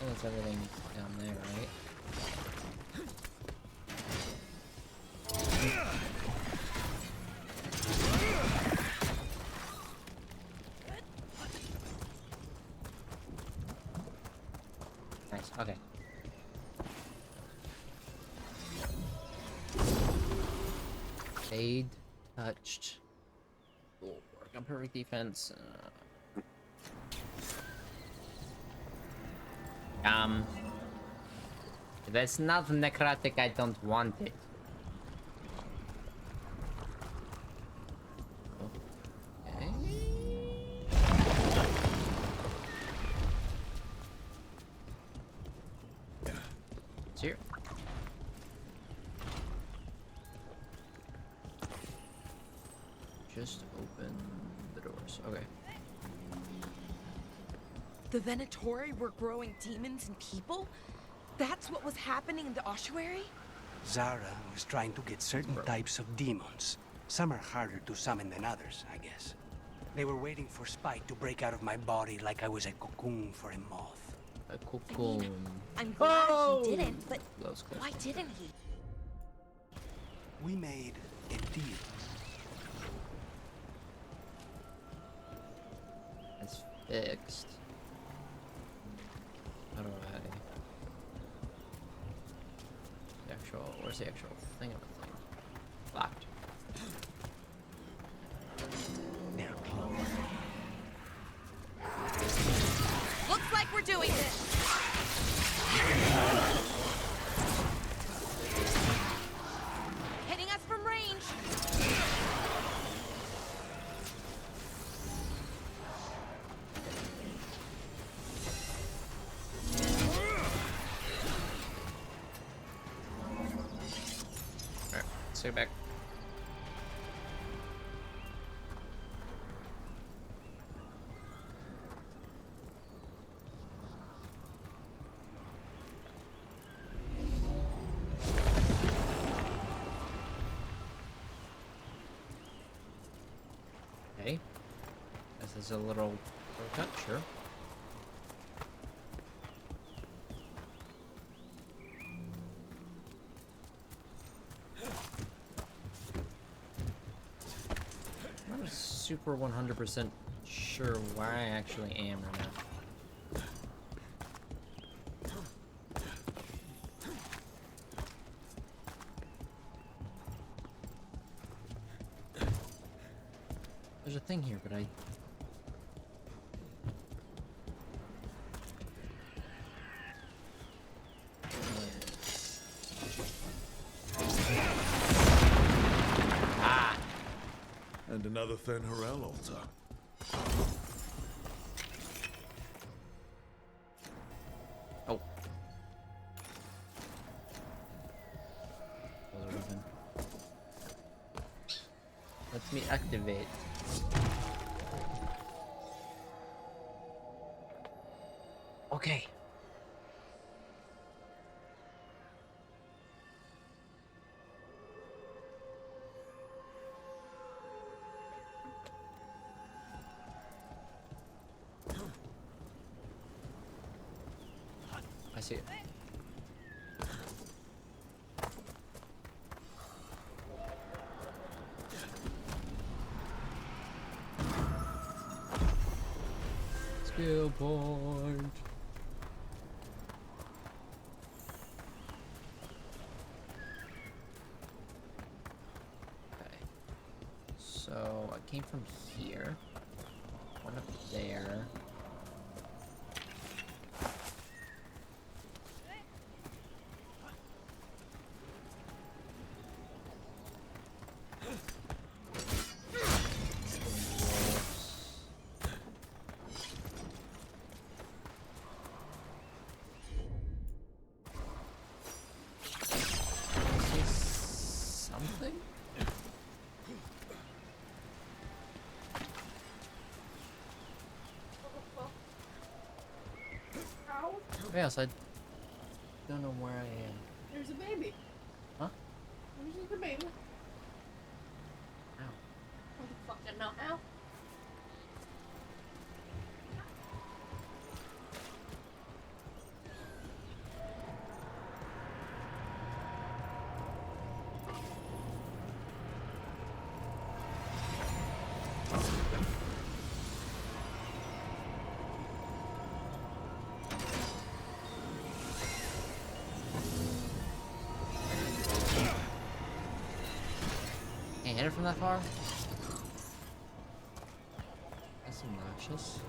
That's everything down there, right? Nice, okay. Fade, touched. We'll work on perfect defense. If it's not necrotic, I don't want it. Okay. It's here. Just open the doors. Okay. The Venatori were growing demons and people? That's what was happening in the ossuary? Zara was trying to get certain types of demons. Some are harder to summon than others, I guess. They were waiting for Spite to break out of my body like I was a cocoon for a moth. A cocoon. I'm glad Oh! he didn't, but Close, close, why close. didn't he? We made a deal. It's fixed. How do I... Where's the actual thing of the thing? Locked. They're close. Looks like we're doing this. Hitting us from range. Alright, let's go back. Okay. This is a little cut, sure. I'm not super 100% sure where I actually am right now. There's a thing here, but I... And another Fen'Harel altar. Oh. Those are open. Let me activate. Okay. I see it. Skill point. Okay. So I came from here. One up there. Something? Yes, I don't know where I am. There's a baby. Huh? There's just a baby. Ow. I don't fucking know how. Can't hit it from that far? That's obnoxious.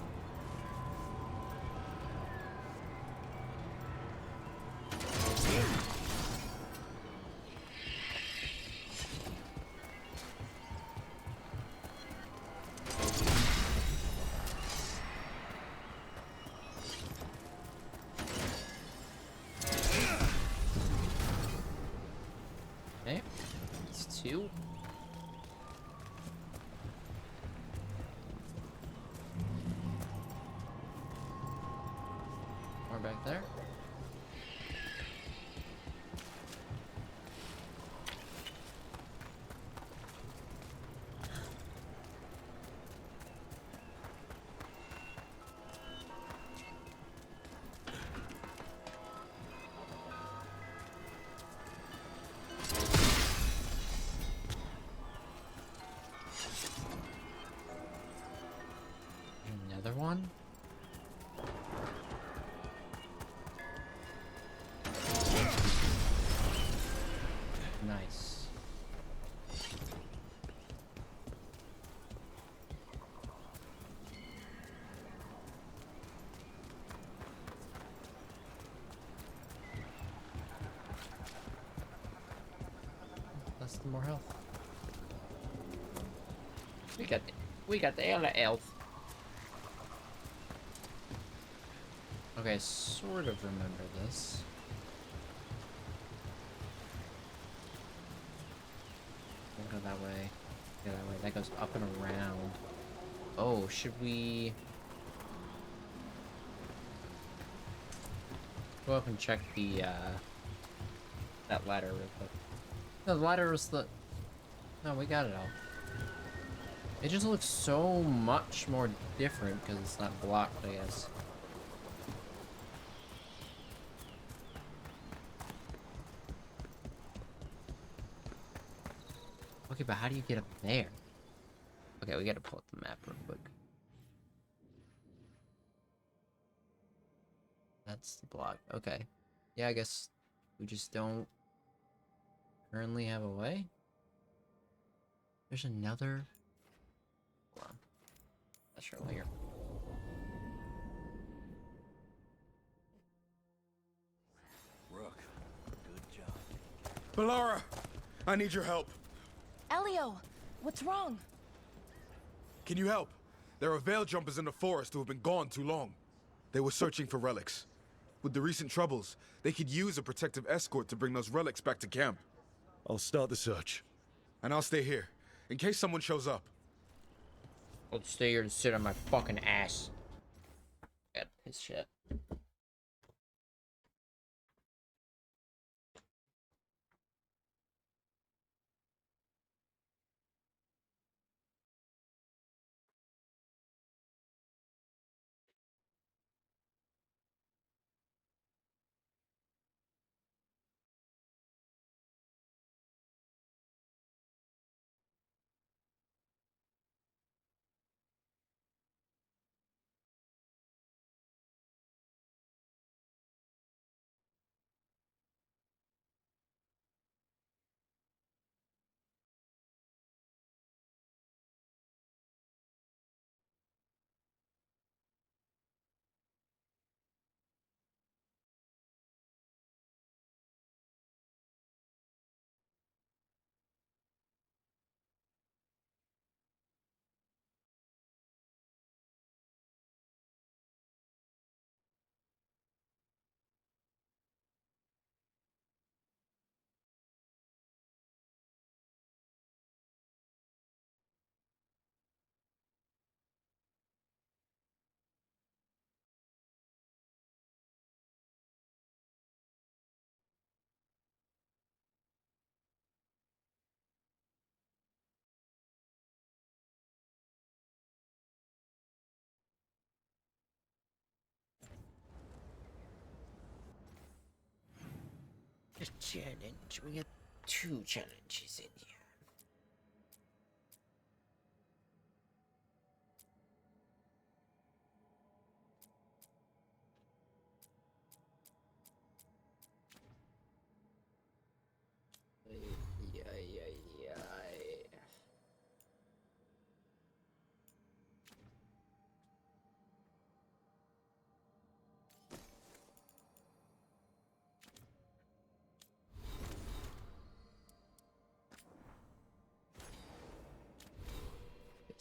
Okay, it's two. More back there. the more health. We got the hella health. Okay, sort of remember this. We'll go that way. Go that way. That goes up and around. Oh, should we go up and check the that ladder real quick? No, the ladder was the... No, we got it all. It just looks so much more different because it's not blocked, I guess. Okay, but how do you get up there? Okay, we gotta pull up the map real quick. That's the block. Okay. Yeah, I guess we just don't currently have a way. There's another... Hold on. That's sure here. Rook, good job. Bellara, I need your help. Elio, what's wrong? Can you help? There are veil jumpers in the forest who have been gone too long. They were searching for relics. With the recent troubles, they could use a protective escort to bring those relics back to camp. I'll start the search. And I'll stay here, in case someone shows up. I'll stay here and sit on my fucking ass. Got his shit. A challenge. We got 2 challenges in here.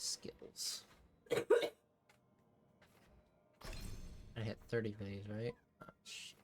Skills. I hit 30 days, right? Oh, shit.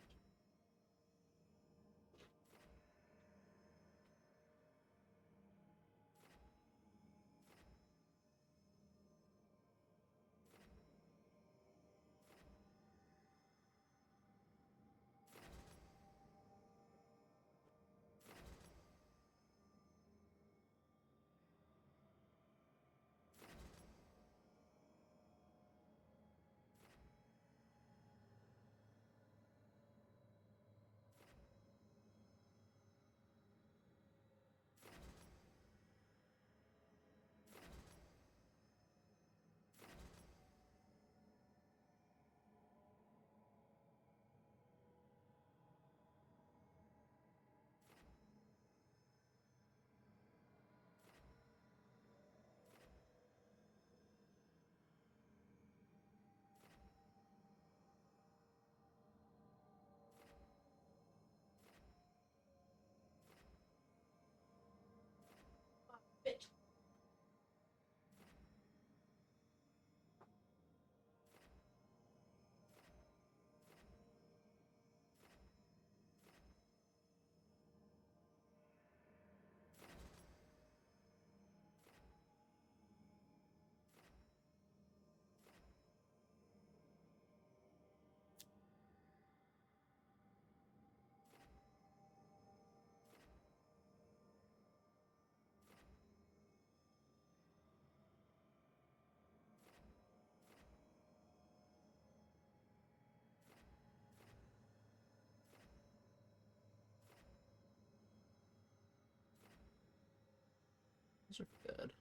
Those are good.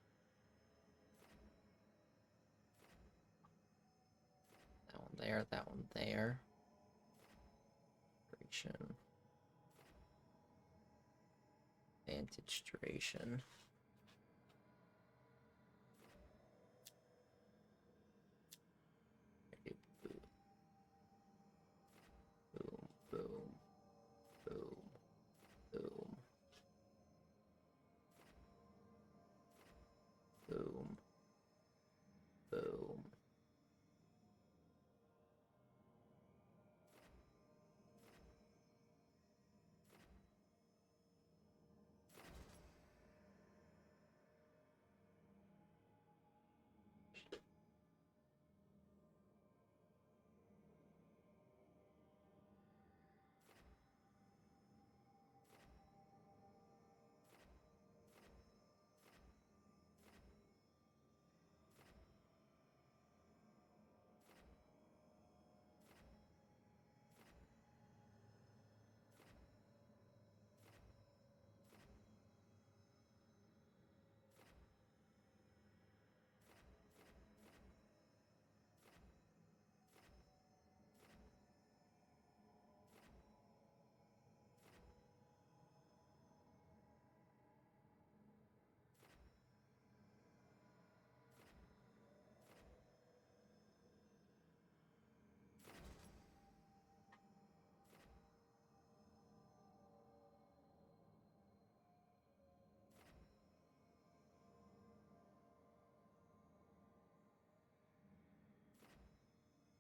That one there, that one there. Duration. Vantage duration. Okay, boom. Boom, boom, boom, boom. Boom. Boom.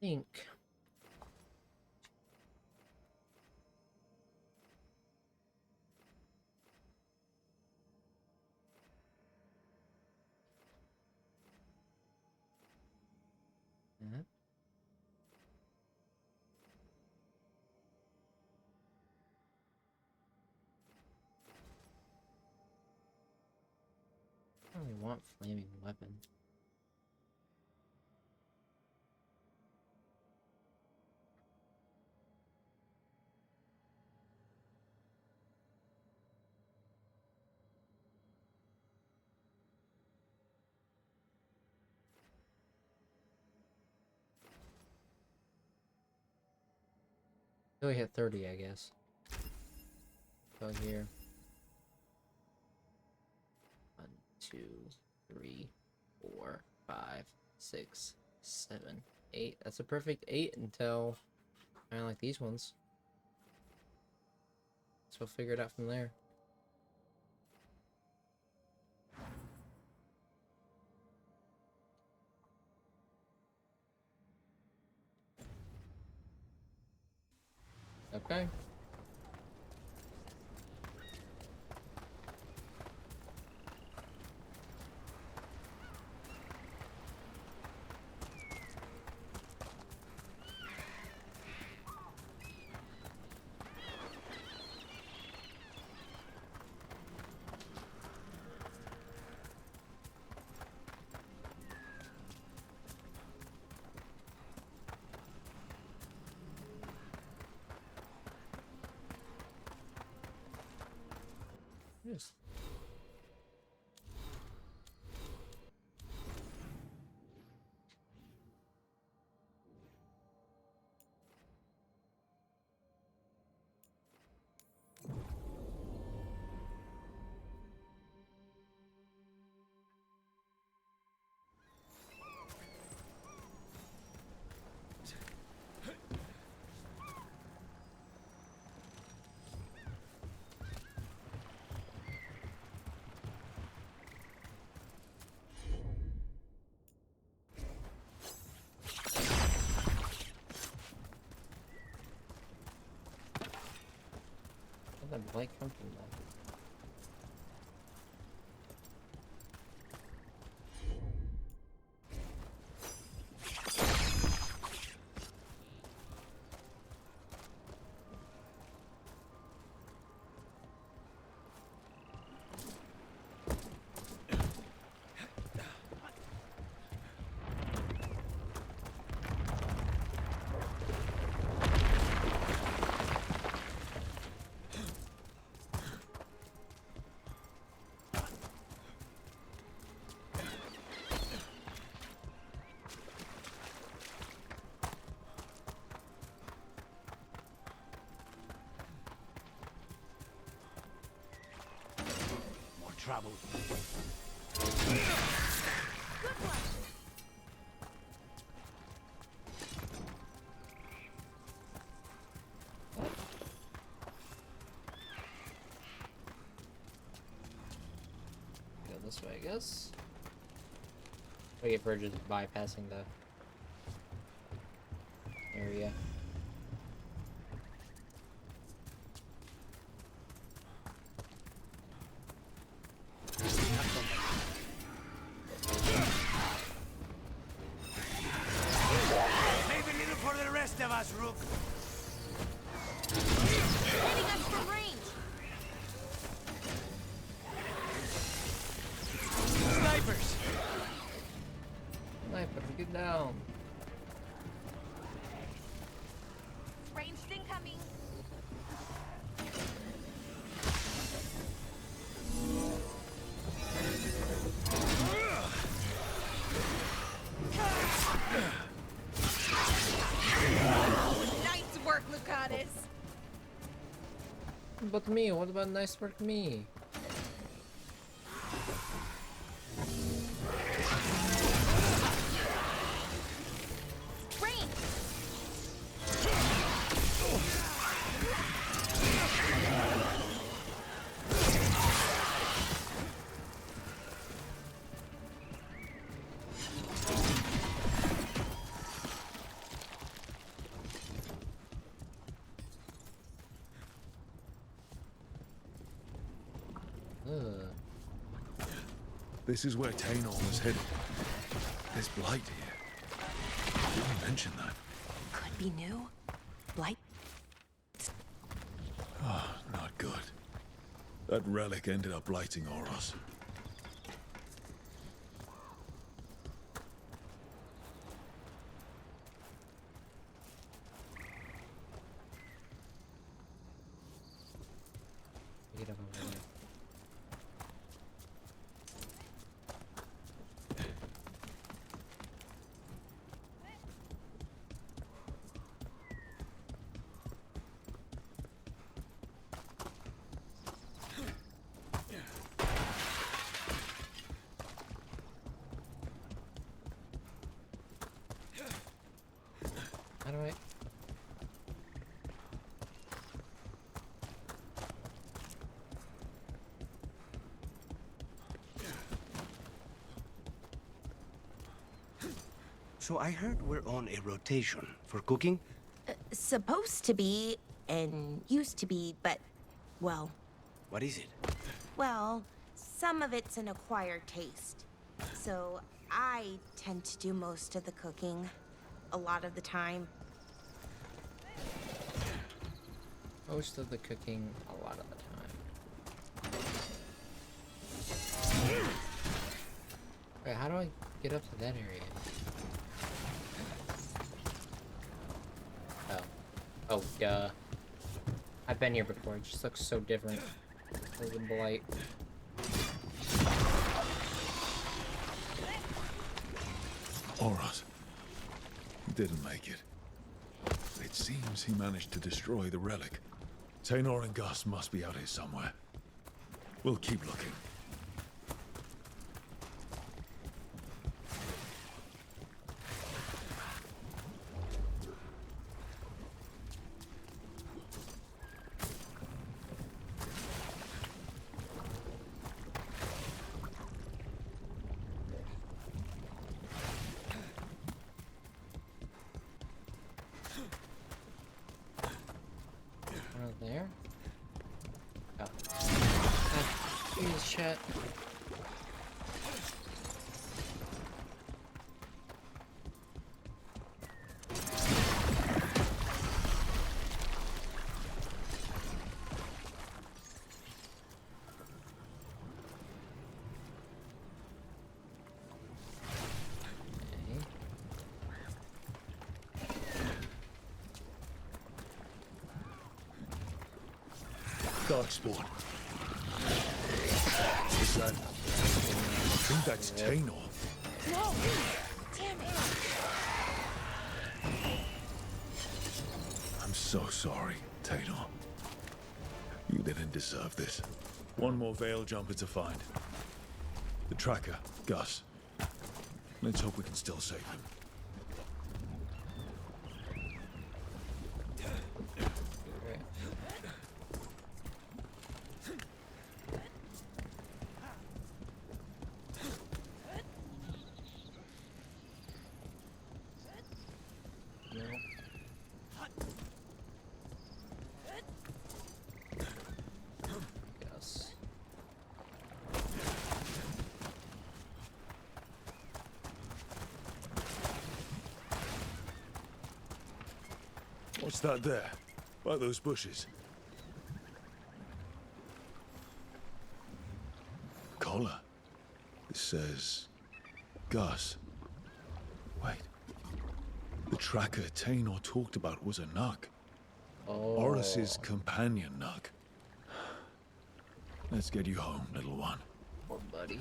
Think. Mhm. I don't really want flaming weapon. So we hit 30, I guess. Go here. 1, 2, 3, 4, 5, 6, 7, 8. That's a perfect 8 until kind of like these ones. So we'll figure it out from there. Okay. Yes. Where'd that blight come from then? trouble. Go this way, I guess. Wait for just bypassing the area. Maybe a little for the rest of us, Rook. Hitting us from range. Snipers! Sniper, get down. Ranged incoming. Nice work, Lucanus. But me, what about nice work me? Range. This is where Tainor was headed. There's Blight here. Didn't mention that. Could be new. Blight. Oh, not good. That relic ended up blighting Oros. Get up over there. How do I? So I heard we're on a rotation for cooking? Supposed to be, and used to be, but, well, What is it? well, some of it's an acquired taste. So I tend to do most of the cooking, a lot of the time. Most of the cooking, a lot of the time. Wait, how do I get up to that area? Oh. Oh, duh. I've been here before, it just looks so different. There's a blight. Oros. He didn't make it. It seems he managed to destroy the relic. Tainor and Gus must be out here somewhere. We'll keep looking. There? Oh. Ah, jeez, chat. Darkspawn. Is that? I think that's Tainor. No! Damn it! I'm so sorry, Tainor. You didn't deserve this. One more veil jumper to find. The tracker, Gus. Let's hope we can still save him. Right. No. Yes. What's that there? By those bushes. Collar. It says... Gus. Wait. The tracker Tainor talked about was a Nug. Oh. Horus's companion Nug. Let's get you home, little one. Poor buddy.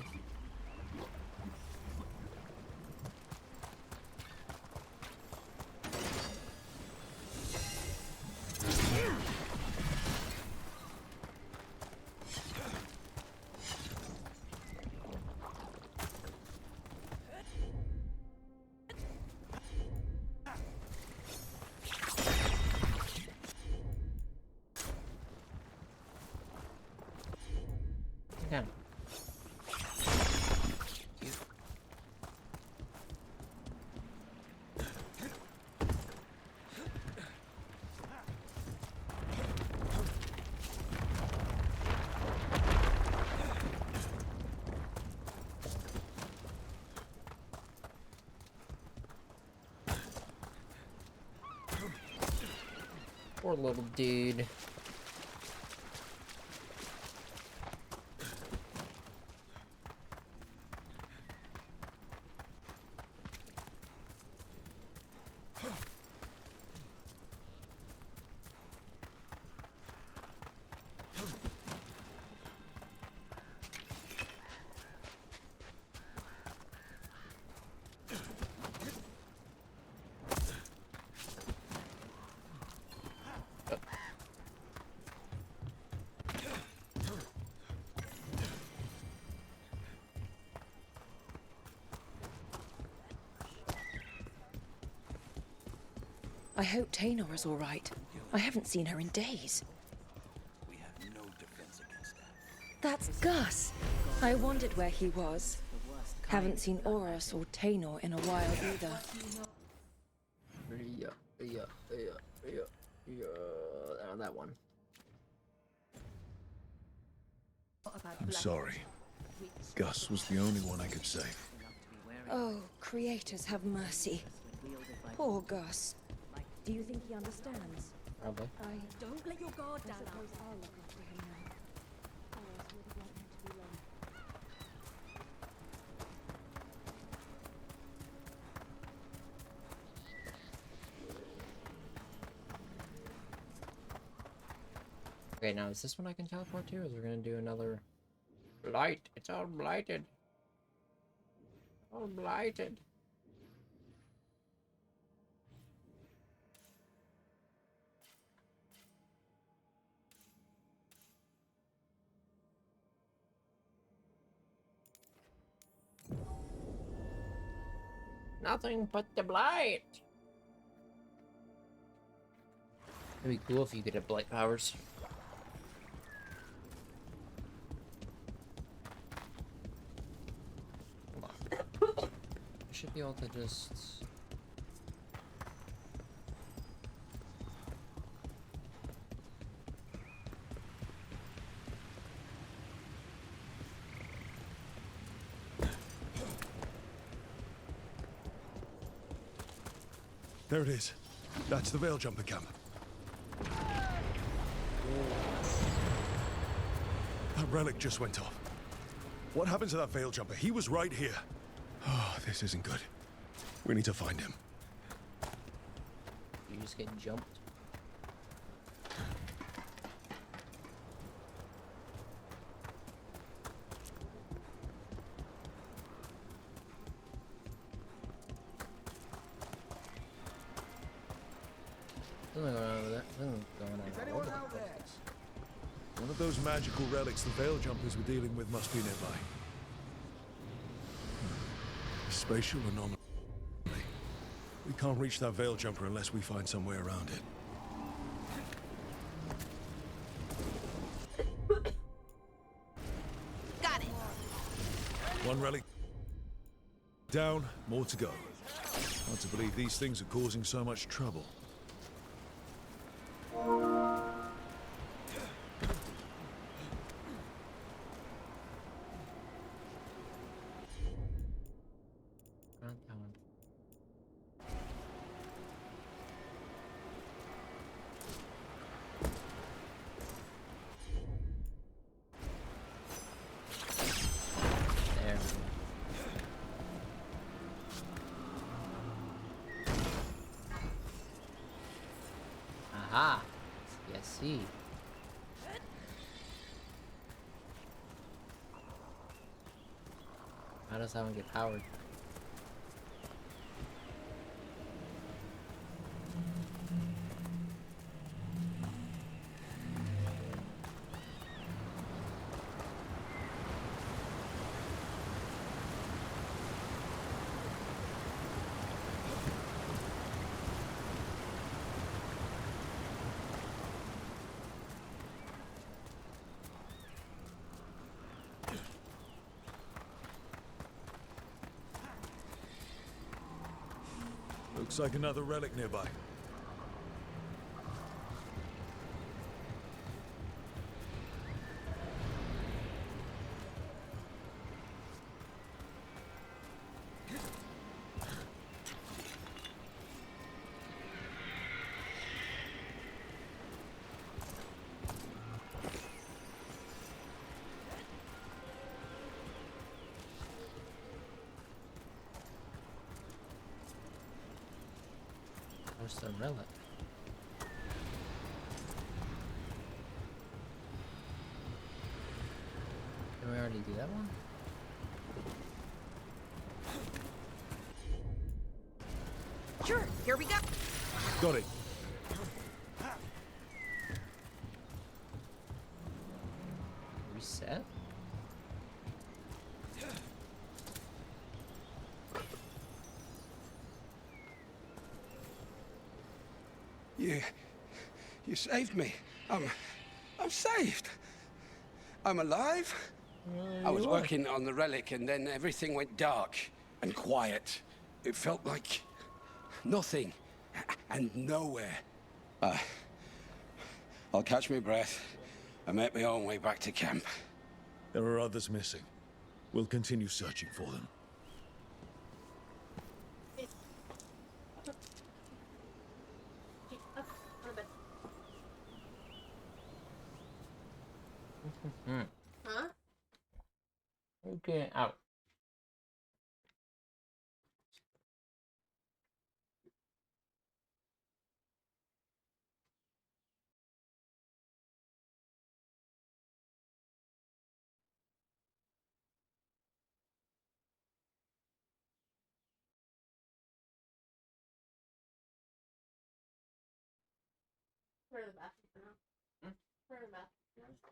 Yeah. Poor little dude. I hope Tainor is all right. I haven't seen her in days. We have no defense against that. That's Gus. I wondered where he was. Haven't seen Horus or Tainor in a while either. That one. I'm sorry. Gus was the only one I could save. Oh, creators have mercy. Poor Gus. Do you think he understands? Probably. Don't let your guard down. Suppose I'll look after him now. Horus would have liked him to be alone. Okay, now is this one I can teleport to, or is we gonna do another blight? It's all blighted. All blighted. Nothing but the blight. It'd be cool if you could have blight powers. Hold on. I should be able to just... There it is. That's the Veil Jumper camp. That relic just went off. What happened to that Veil Jumper? He was right here. Oh, this isn't good. We need to find him. You just get jumped. Something going on with that. Something going on. Is anyone out there? One of of those magical relics the Veil Jumpers were dealing with must be nearby. A spatial anomaly. We can't reach that Veil Jumper unless we find some way around it. Got it. One relic down, more to go. Hard to believe these things are causing so much trouble. There. Aha! Yes, see. How does that one get powered? Looks like another relic nearby. Where's the relic? Did we already do that one? Sure, here we go. Got it. Reset? You saved me. I'm saved. I'm alive. I was working on the relic and then everything went dark and quiet. It felt like nothing and nowhere. I'll catch my breath and make my own way back to camp. There are others missing. We'll continue searching for them. Huh? Okay, out. We're in the bathroom now. We're in the bathroom now.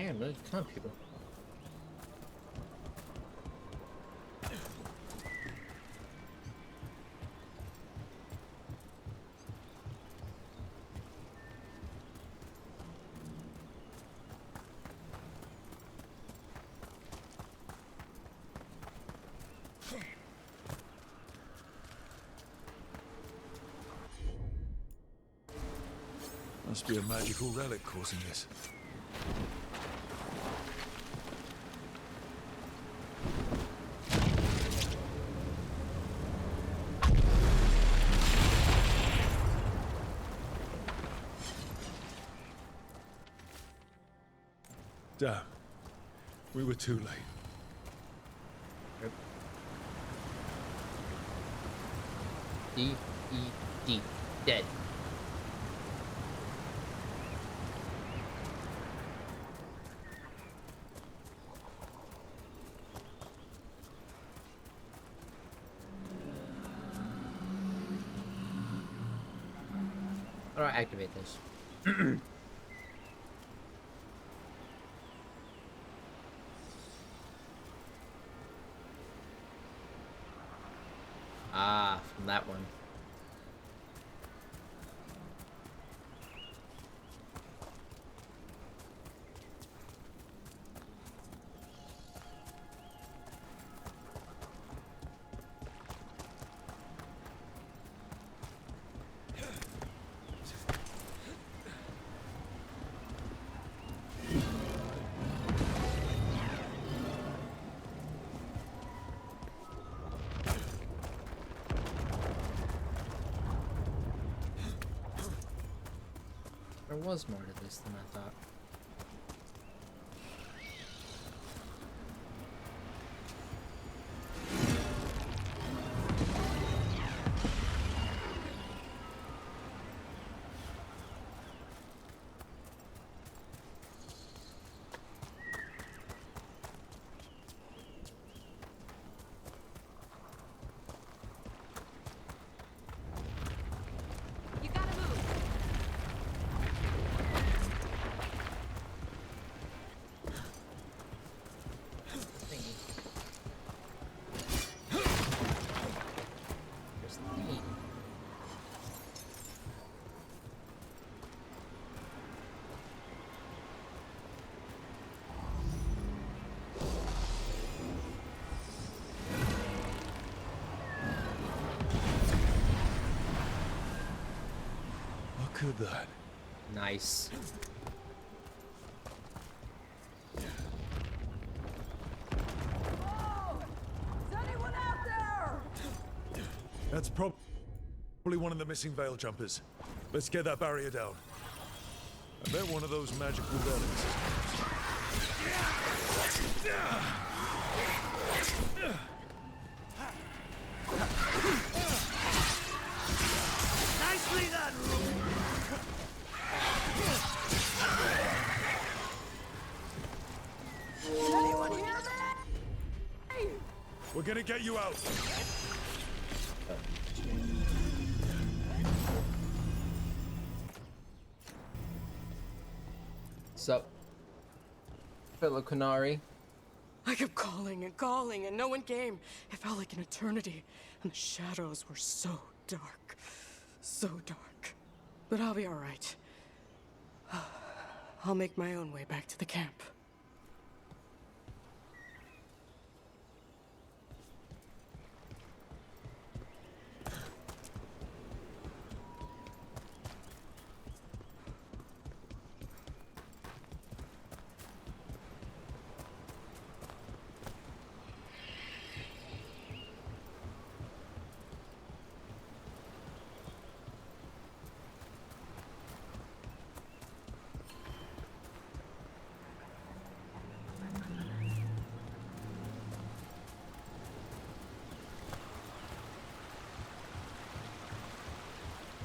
Damn, there's a ton of people. Must be a magical relic causing this. Damn. We were too late. Yep. D. Dead. How do I activate this? Ah, from that one. There was more to this than I thought. You gotta move. Look at that. Nice. That's probably one of the missing veil jumpers. Let's get that barrier down. I bet one of those magical relics. Nicely done, Anyone hear me? We're gonna get you out. Sup, fellow Canary? I kept calling and no one came. It felt like an eternity, and the shadows were so dark. So dark. But I'll be all right. I'll make my own way back to the camp.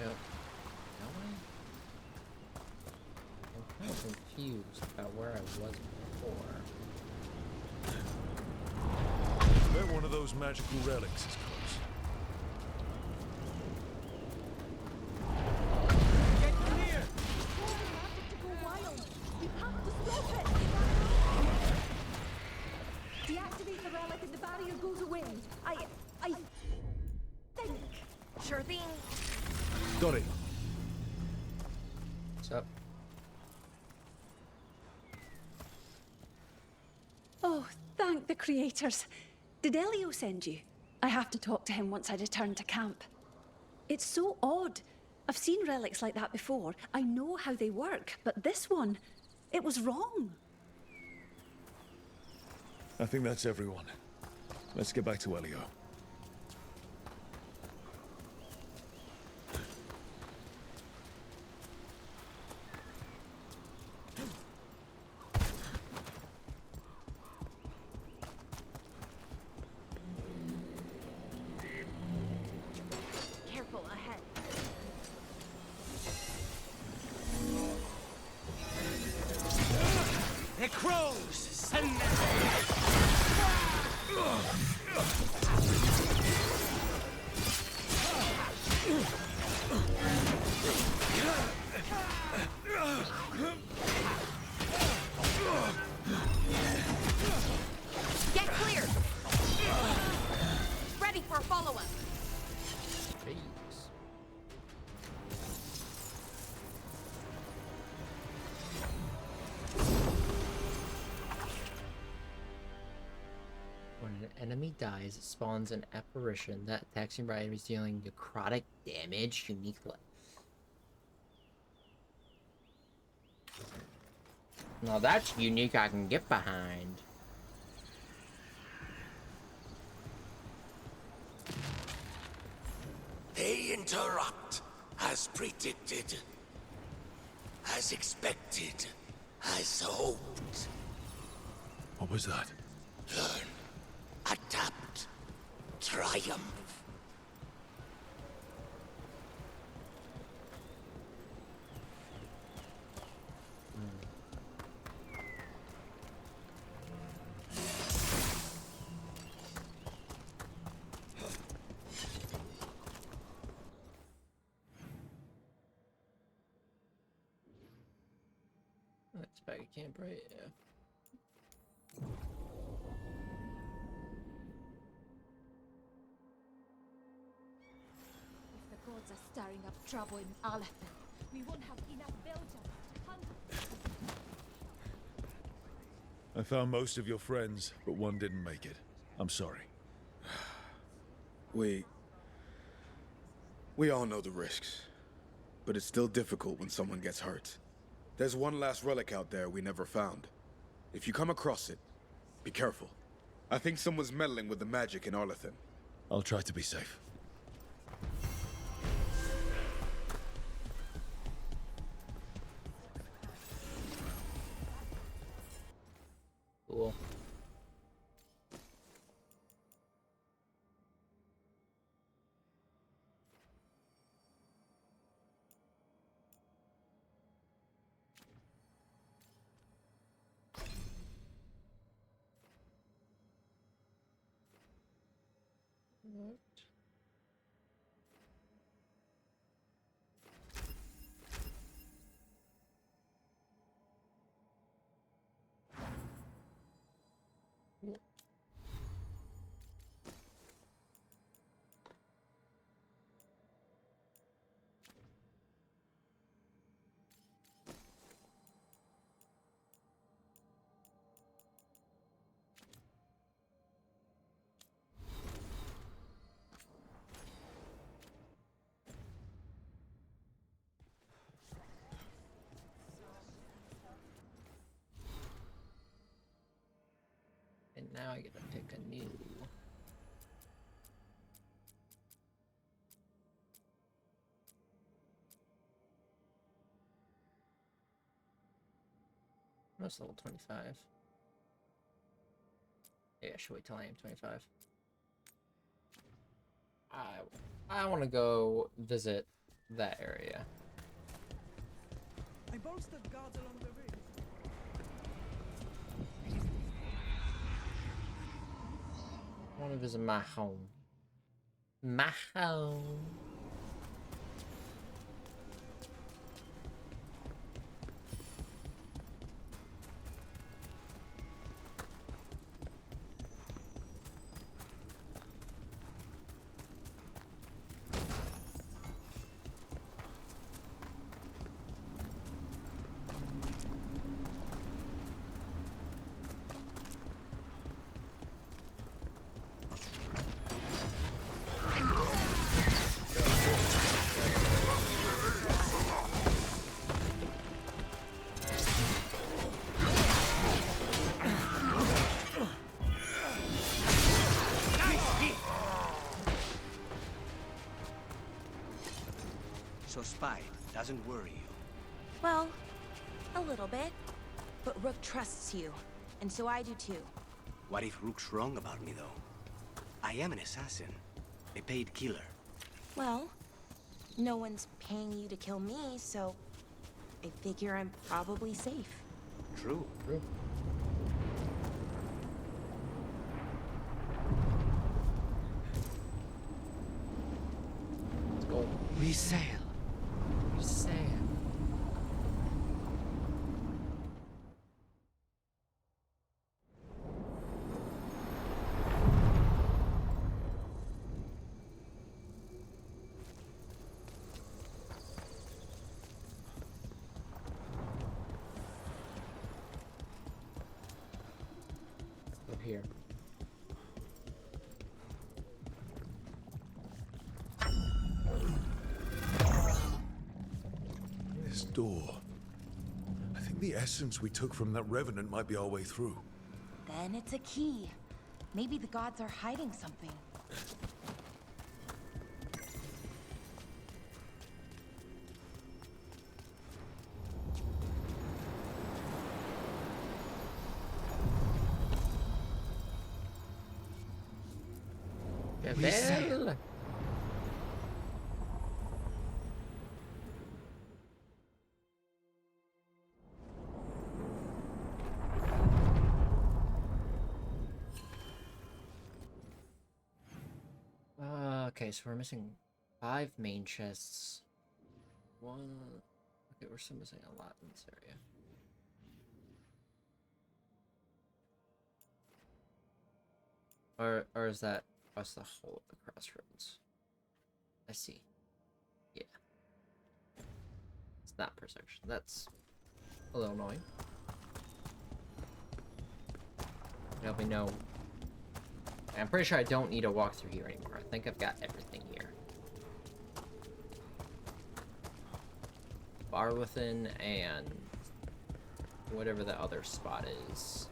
Yep. I'm kind of confused about where I was before. I bet one of those magical relics is close. Get clear! The go wild. We have to stop it. wind. I think. Sure thing. Got it. What's up? Oh, thank the creators. Did Elio send you? I have to talk to him once I return to camp. It's so odd. I've seen relics like that before. I know how they work, but this one, it was wrong. I think that's everyone. Let's get back to Elio. Careful ahead. The crows! Send them! Get clear! Ready for follow-up. Jeez. When an enemy dies, it spawns an apparition that attacks nearby enemies, dealing necrotic damage uniquely. Now that's unique, I can get behind. They interrupt, as predicted, as expected, as hoped. What was that? Learn, adapt, triumph. That's back at camp, right? Yeah. If the gods are stirring up trouble in Alephin, we won't have enough Belgium to hunt. I found most of your friends, but one didn't make it. I'm sorry. We all know the risks, but it's still difficult when someone gets hurt. There's one last relic out there we never found. If you come across it, be careful. I think someone's meddling with the magic in Arlethan. I'll try to be safe. Cool. What? And now I get to pick a new. That's level 25. Yeah, I should wait till I am 25. I want to go visit that area. I bolstered guards along the route. I want to visit my home. My home. So spy doesn't worry you. Well, a little bit. But Rook trusts you, and so I do too. What if Rook's wrong about me, though? I am an assassin. A paid killer. Well, no one's paying you to kill me, so I figure I'm probably safe. True. Let's go. We sail. We sail. Here. This door. I think the essence we took from that revenant might be our way through. Then it's a key. Maybe the gods are hiding something. We sail. Okay, so we're missing 5 main chests. 1. Okay, we're still missing a lot in this area. Or is that across the whole of the crossroads? I see. Yeah. It's not per section. That's a little annoying. Help me know. I'm pretty sure I don't need to walk through here anymore. I think I've got everything here. Bar within and whatever the other spot is.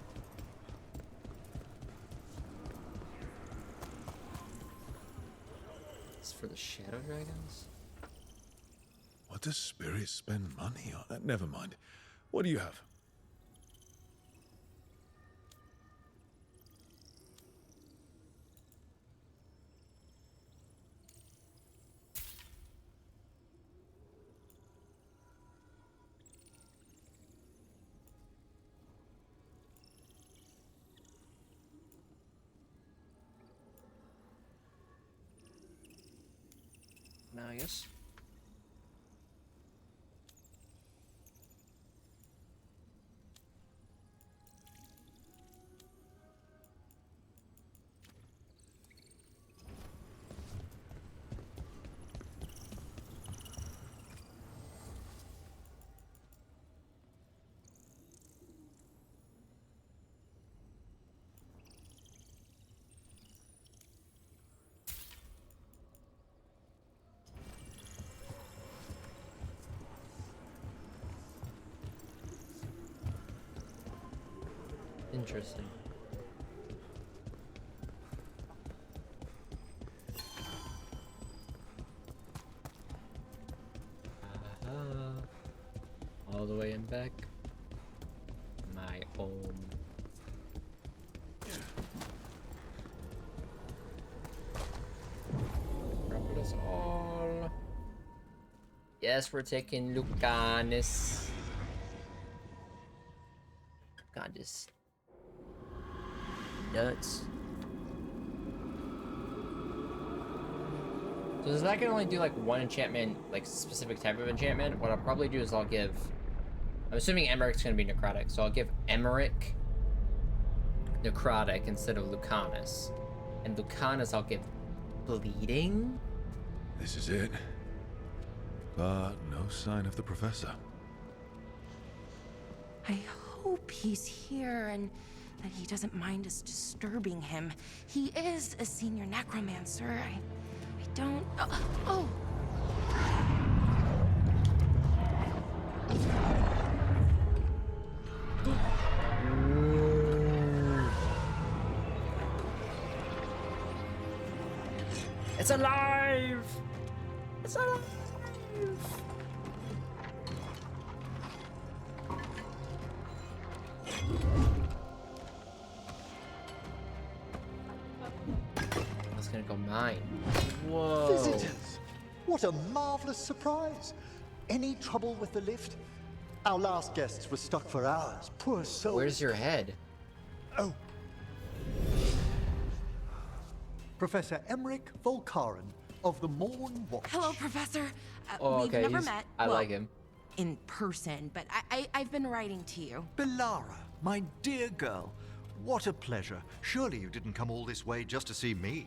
It's for the shadow dragons? What does Spirit spend money on? Never mind. What do you have? Nice. Interesting. All the way in back. My home. Grapple us all. Yes, we're taking Lucanus. God, just nuts. So does that can only do like one enchantment, like specific type of enchantment? What I'll probably do is I'll give, I'm assuming Emeric's gonna be necrotic, so I'll give Emeric necrotic instead of Lucanus. And Lucanus I'll give bleeding. This is it. But no sign of the professor. I hope he's here and that he doesn't mind us disturbing him. He is a senior necromancer. I don't... Oh! It's alive! It's alive! I was gonna go mine. Whoa. Visitors! What a marvelous surprise! Any trouble with the lift? Our last guests were stuck for hours. Poor souls. Where's your head? Oh. Professor Emmerich Volkaren of the Morn Watch. Hello, Professor. Oh, We've okay, never met. I well, like him. in person, but I've been writing to you. Belara, my dear girl. What a pleasure. Surely you didn't come all this way just to see me.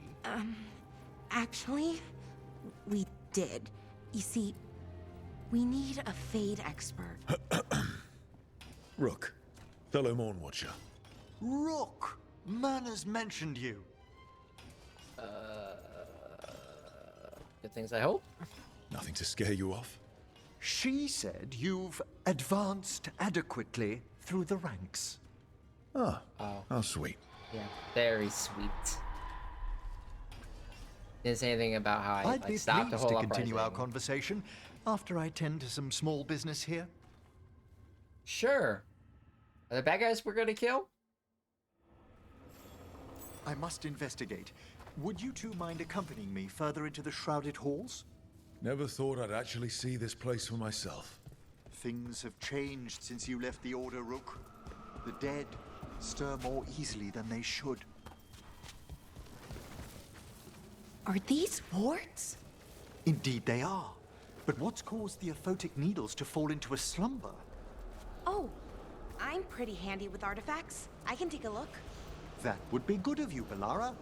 Actually, we did. You see, we need a Fade expert. Rook, fellow Morn Watcher. Rook! Myrna's mentioned you. Good things, I hope. Nothing to scare you off? She said you've advanced adequately through the ranks. Ah, Oh. how sweet. Yeah, very sweet. Didn't say anything about how I I'd be stopped the pleased whole to continue our uprising. conversation after I tend to some small business here. Sure. Are the bad guys we're gonna kill? I must investigate. Would you two mind accompanying me further into the shrouded halls? Never thought I'd actually see this place for myself. Things have changed since you left the Order, Rook. The dead stir more easily than they should. Are these wards? Indeed they are. But what's caused the aphotic needles to fall into a slumber? Oh, I'm pretty handy with artifacts. I can take a look. That would be good of you, Belara.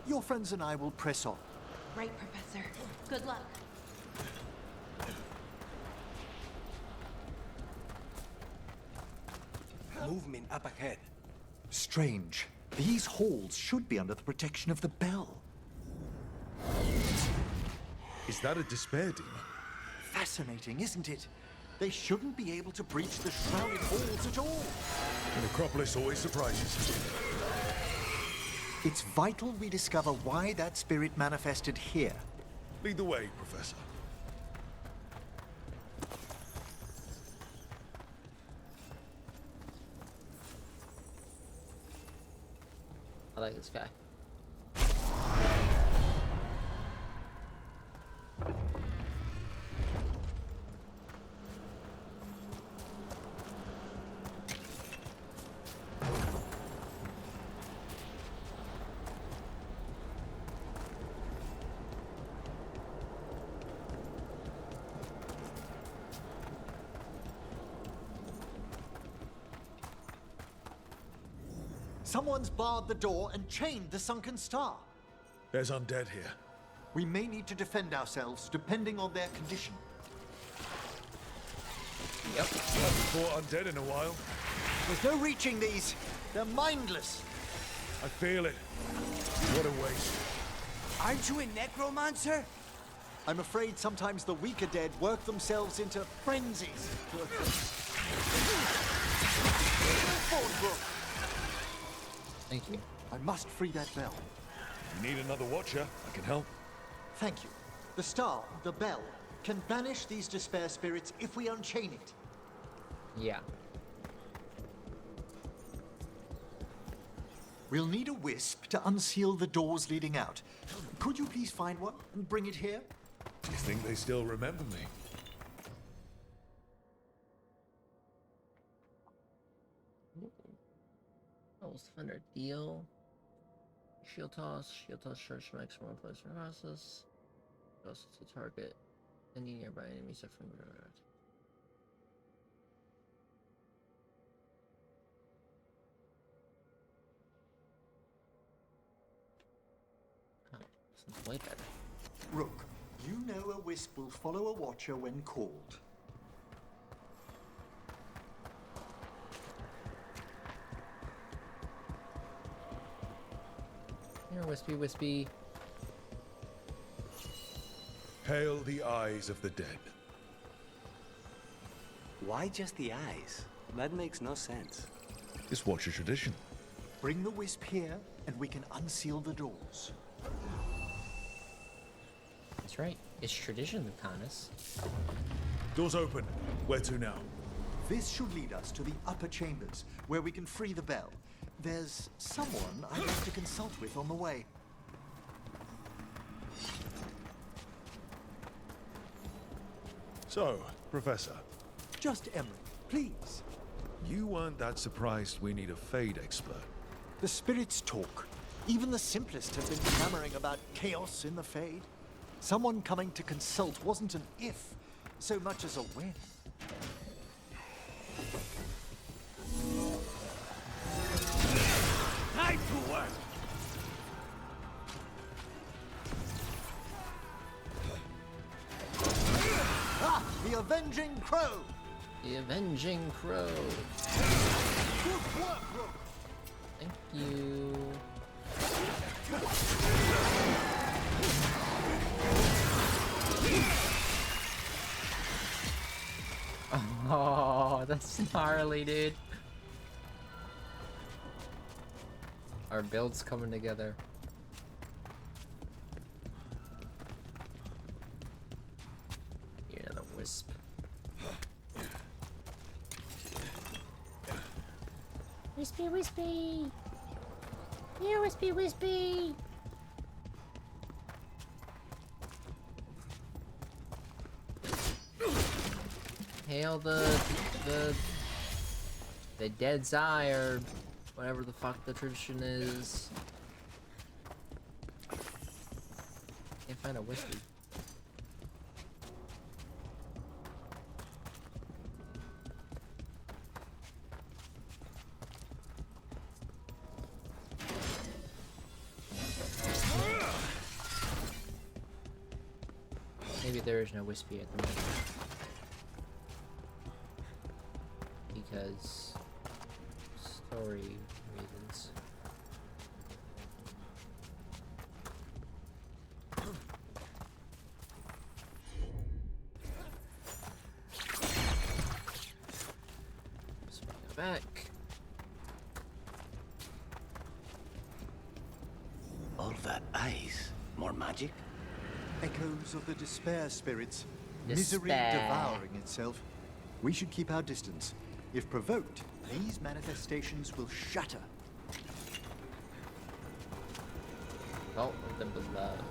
Your friends and I will press on. Right, Professor. Good luck. Movement up ahead. Strange. These halls should be under the protection of the bell. Is that a despair demon? Fascinating, isn't it? They shouldn't be able to breach the shrouded halls at all. The necropolis always surprises. It's vital we discover why that spirit manifested here. Lead the way, Professor. I like this guy. Someone's barred the door and chained the sunken star. There's undead here. We may need to defend ourselves, depending on their condition. Yep. Haven't fought undead in a while. There's no reaching these. They're mindless. I feel it. What a waste. Aren't you a necromancer? I'm afraid sometimes the weaker dead work themselves into frenzies. Thank you. I must free that bell. If you need another watcher, I can help. Thank you. The star, the bell, can banish these despair spirits if we unchain it. Yeah. We'll need a wisp to unseal the doors leading out. Could you please find one and bring it here? You think they still remember me? Almost defender deal. Shield toss charge maximum place for process. Goes to target any nearby enemies are from sounds way better. Rook, you know a wisp will follow a watcher when called. Here, wispy, wispy. Hail the eyes of the dead. Why just the eyes? That makes no sense. It's watcher tradition. Bring the wisp here, and we can unseal the doors. That's right. It's tradition, Lucanus. Doors open. Where to now? This should lead us to the upper chambers, where we can free the bell. There's someone I'd like to consult with on the way. So, Professor, Just Emery, please. you weren't that surprised we need a Fade expert. The spirits talk. Even the simplest have been clamoring about chaos in the Fade. Someone coming to consult wasn't an if, so much as a when. Time to work! Ah, the Avenging Crow! The Avenging Crow. Good work, Rook! Thank you. Oh, that's gnarly, dude. Our build's coming together. Here, another wisp. Wispy, wispy! Here, wispy, wispy! Hail the dead's eye, or whatever the fuck the tradition is. Can't find a whiskey. Maybe there is no whiskey at the moment. Because story reasons. Just bring it back. All that ice. More magic? Echoes of the despair spirits. Despair. Misery devouring itself. We should keep our distance. If provoked, these manifestations will shatter. Cult of the Beloved.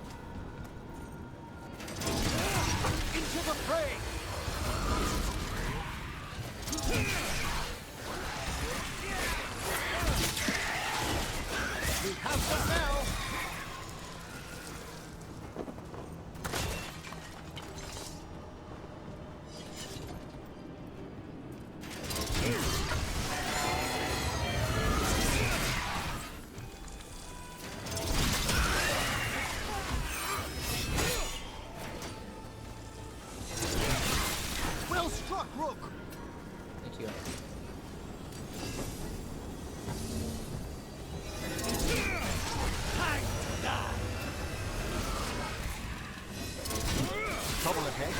Into the fray! We have them now! Well struck, Rook! Thank you. Trouble ahead.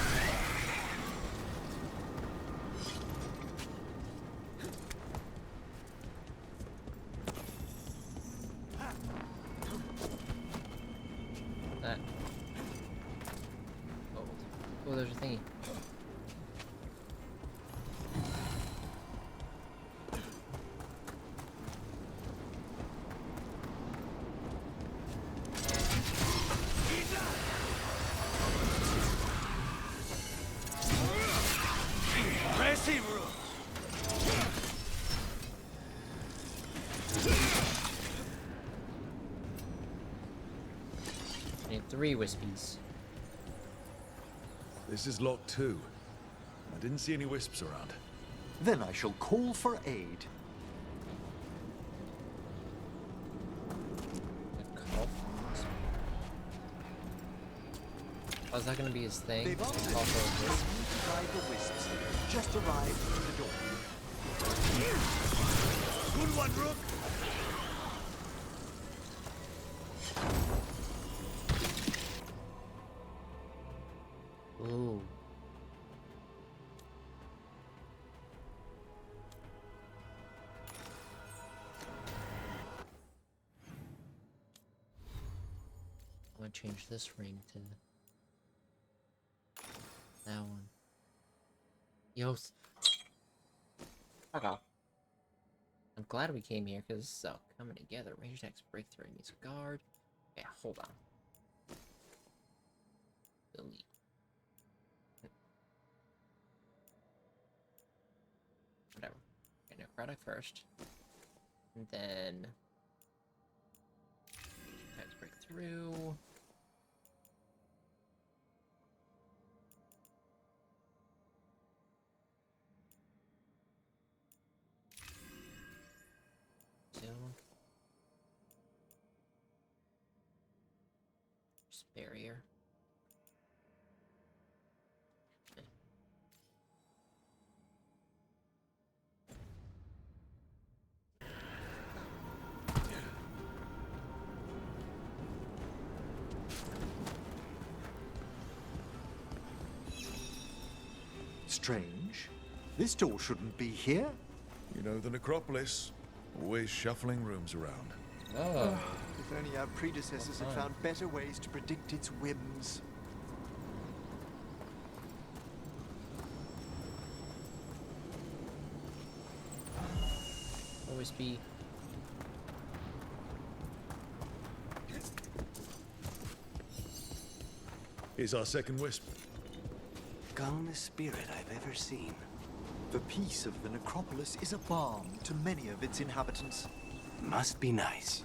That. Oh, there's a thingy. Mercy Rook! I need 3 wispies. This is lock 2. I didn't see any wisps around. Then I shall call for aid. Oh, is that gonna be his thing? They've asked Call for a wisp? to drive the wisps. Just arrived through the door. Good one, Rook! Ooh. I'm gonna change this ring to that one. Yo. Fuck off. I'm glad we came here because this is all coming together. Range attacks, breakthrough, needs a guard. Yeah, hold on. Delete. Whatever. Okay, necrotic first. And then range attacks, breakthrough. Barrier. Strange. This door shouldn't be here. You know, the necropolis, always shuffling rooms around. Oh. If only our predecessors had found better ways to predict its whims. Always be. Here's our second wisp. Calmest spirit I've ever seen. The peace of the necropolis is a balm to many of its inhabitants. Must be nice.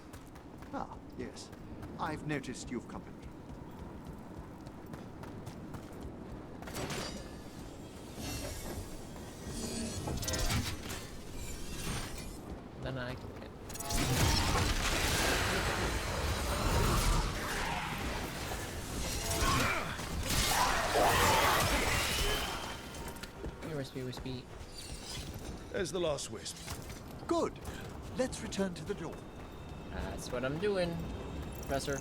Ah, yes. I've noticed you've company. Then I can. Wispy. There's the last wisp. Good. Let's return to the door. That's what I'm doing, Professor.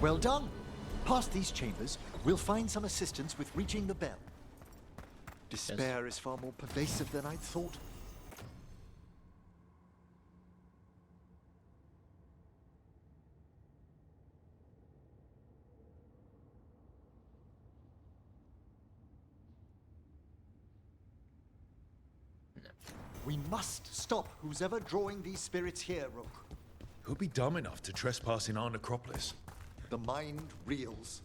Well done. Past these chambers, we'll find some assistance with reaching the bell. Despair is far more pervasive than I'd thought. We must stop who's ever drawing these spirits here, Rook. Who'd be dumb enough to trespass in our necropolis? The mind reels.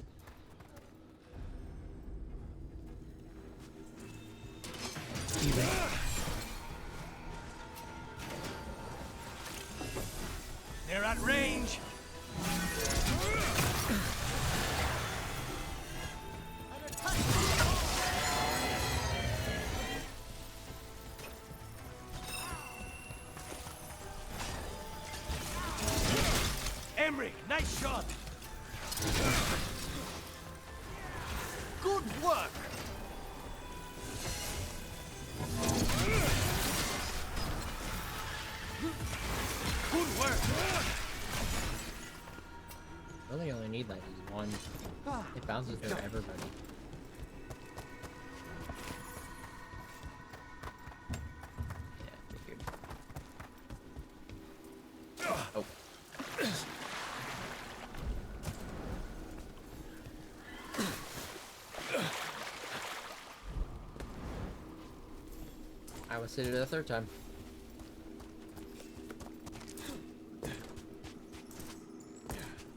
They're at range. Emmerich, nice shot. Good work. Good work. Really only need like one. It bounces through everybody. Yeah, figured. Oh. I was hit it a third time.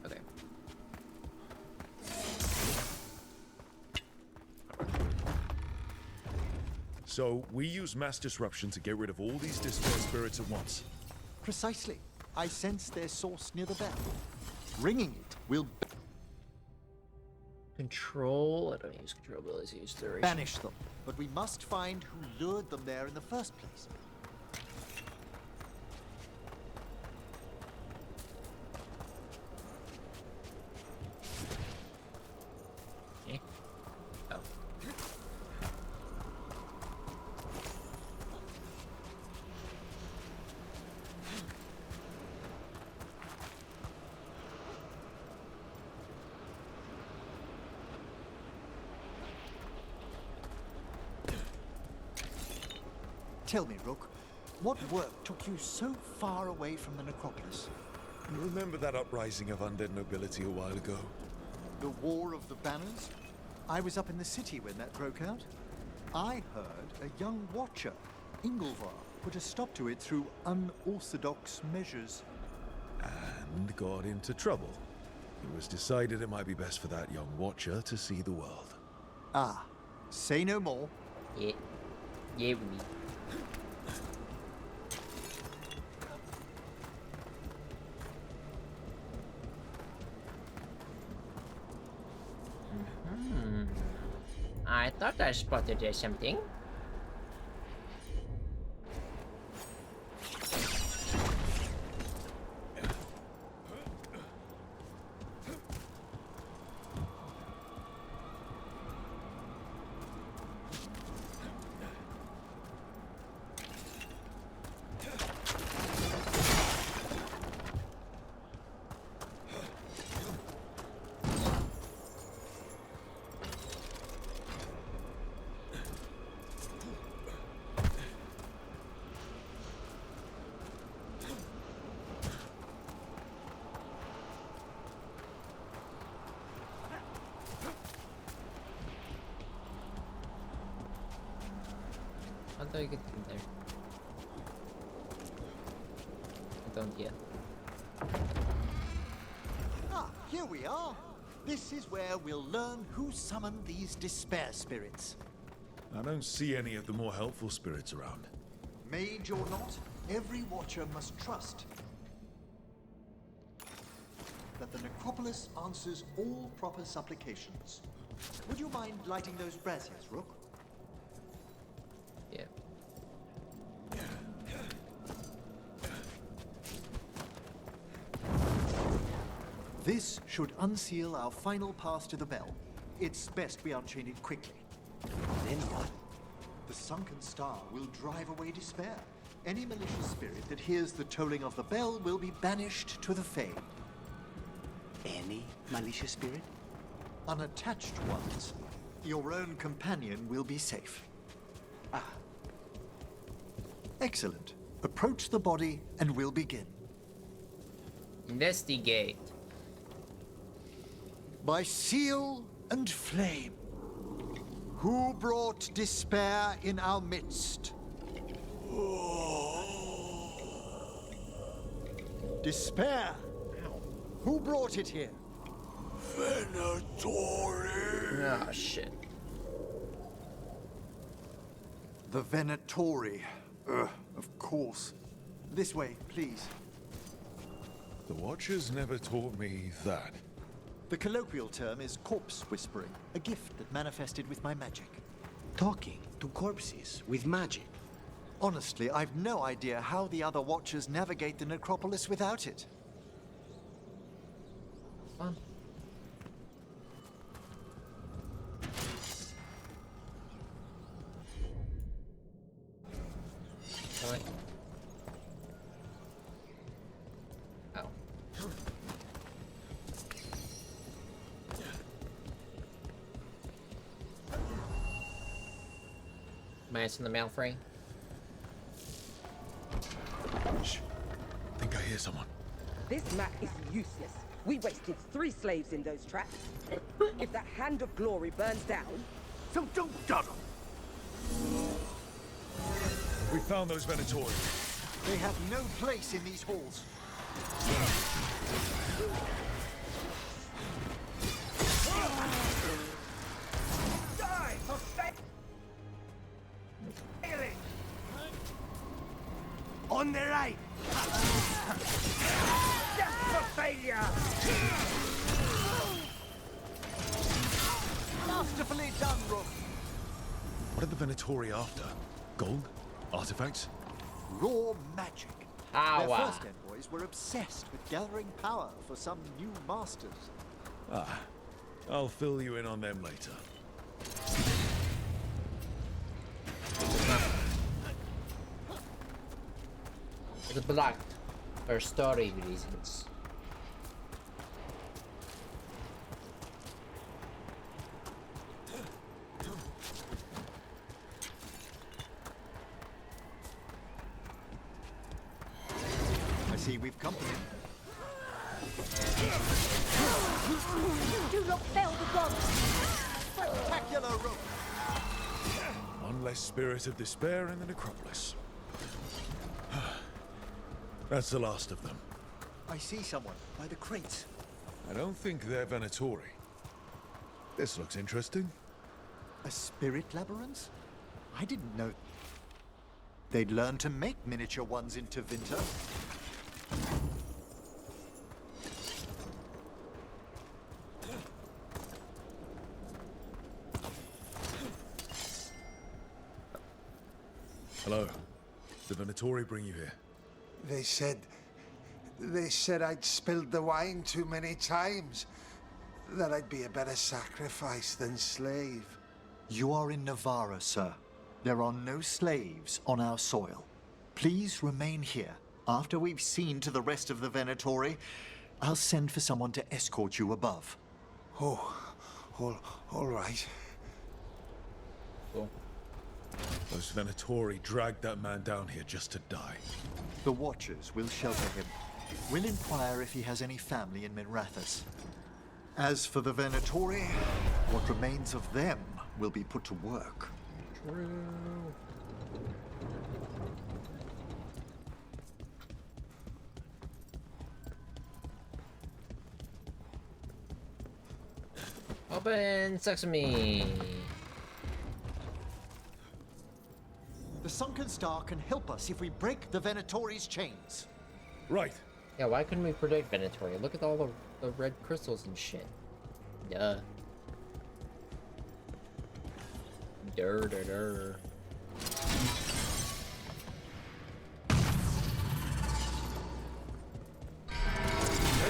Okay. So, we use mass disruption to get rid of all these despair spirits at once. Precisely. I sense their source near the bell. Ringing it will Control. I don't use control abilities. I use duration. banish them. But we must find who lured them there in the first place. Okay. Oh. Tell me, Rook, What work took you so far away from the necropolis? You remember that uprising of undead nobility a while ago? The War of the Banners? I was up in the city when that broke out. I heard a young watcher, Ingolvar, put a stop to it through unorthodox measures. And got into trouble. It was decided it might be best for that young watcher to see the world. Ah, say no more. Yeah. Yeah, we. I thought I spotted something. How do I get in there? I don't yet. Ah, here we are. This is where we'll learn who summoned these despair spirits. I don't see any of the more helpful spirits around. Mage or not, every watcher must trust that the necropolis answers all proper supplications. Would you mind lighting those braziers, Rook? Yeah. This should unseal our final path to the bell. It's best we unchain it quickly. Then what? The sunken star will drive away despair. Any malicious spirit that hears the tolling of the bell will be banished to the Fade. Any malicious spirit? Unattached ones. Your own companion will be safe. Ah. Excellent. Approach the body and we'll begin. Investigate. By seal and flame, who brought despair in our midst? Despair? Who brought it here? Venatori! Ah, shit. The Venatori. Of course. This way, please. The Watchers never taught me that. The colloquial term is corpse whispering, a gift that manifested with my magic. Talking to corpses with magic. Honestly, I've no idea how the other Watchers navigate the necropolis without it. Fun. What? Oh. Mice in the mail free. Shh. Think I hear someone. This map is useless. We wasted 3 slaves in those traps. If that hand of glory burns down... So don't dawdle! We found those Venatori. They have no place in these halls. Die for failing! On the right! Death for failure! Masterfully done, Rook. What are the Venatori after? Gold? Artifacts? Raw magic. Power. Their first envoys were obsessed with gathering power for some new masters. Ah, I'll fill you in on them later. It's blocked for story reasons. we've company. Do not fail the gods! Spectacular rope! One less spirit of despair in the necropolis. That's the last of them. I see someone by the crates. I don't think they're Venatori. This looks interesting. A spirit labyrinth? I didn't know they'd learn to make miniature ones in Tevinter. Hello. Did Venatori bring you here? They said I'd spilled the wine too many times. That I'd be a better sacrifice than slave. You are in Navarra, sir. There are no slaves on our soil. Please remain here. After we've seen to the rest of the Venatori, I'll send for someone to escort you above. Oh, all right. Cool. Those Venatori dragged that man down here just to die. The Watchers will shelter him. We'll inquire if he has any family in Minrathous. As for the Venatori, what remains of them will be put to work. True. Open sesame. The Sunken Star can help us if we break the Venatori's chains. Right. Yeah, why couldn't we predict Venatori? Look at all the red crystals and shit. Duh. Durr. There's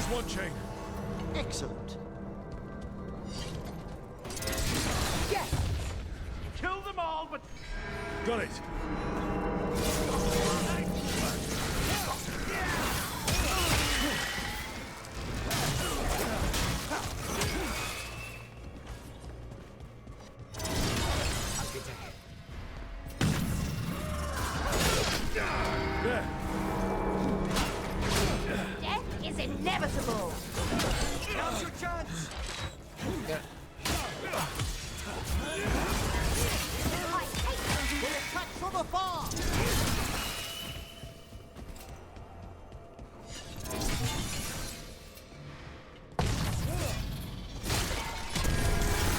one chain. Excellent. Yes! Kill them all, but... Got it. Death is inevitable. Now's your chance! Yeah. We'll attack from afar!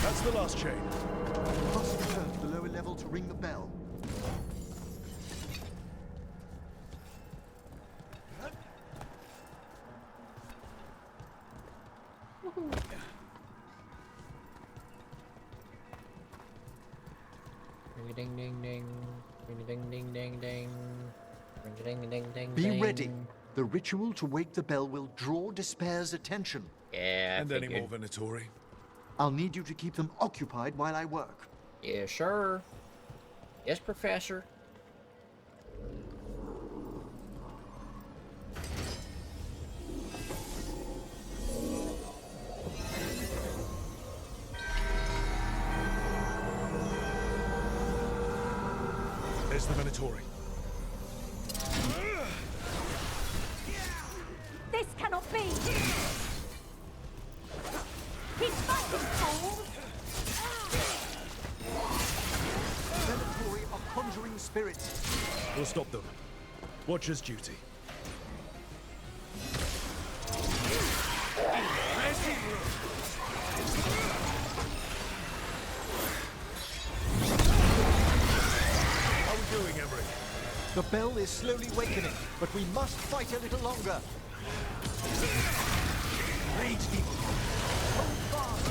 That's the last chain. Must return to the lower level to ring the bell. Ding ding ding. Ding ding ding ding. Ding ding ding. Be ready. The ritual to wake the bell will draw Despair's attention. Yeah, And any more Venatori? I'll need you to keep them occupied while I work. Yeah, sure. Yes, Professor. There's the Venatori. This cannot be! He's fucking cold! Venatori are conjuring spirits. We'll stop them. Watcher's duty. How are we doing, Emery? The bell is slowly wakening, but we must fight a little longer. Rage people! Hold fast!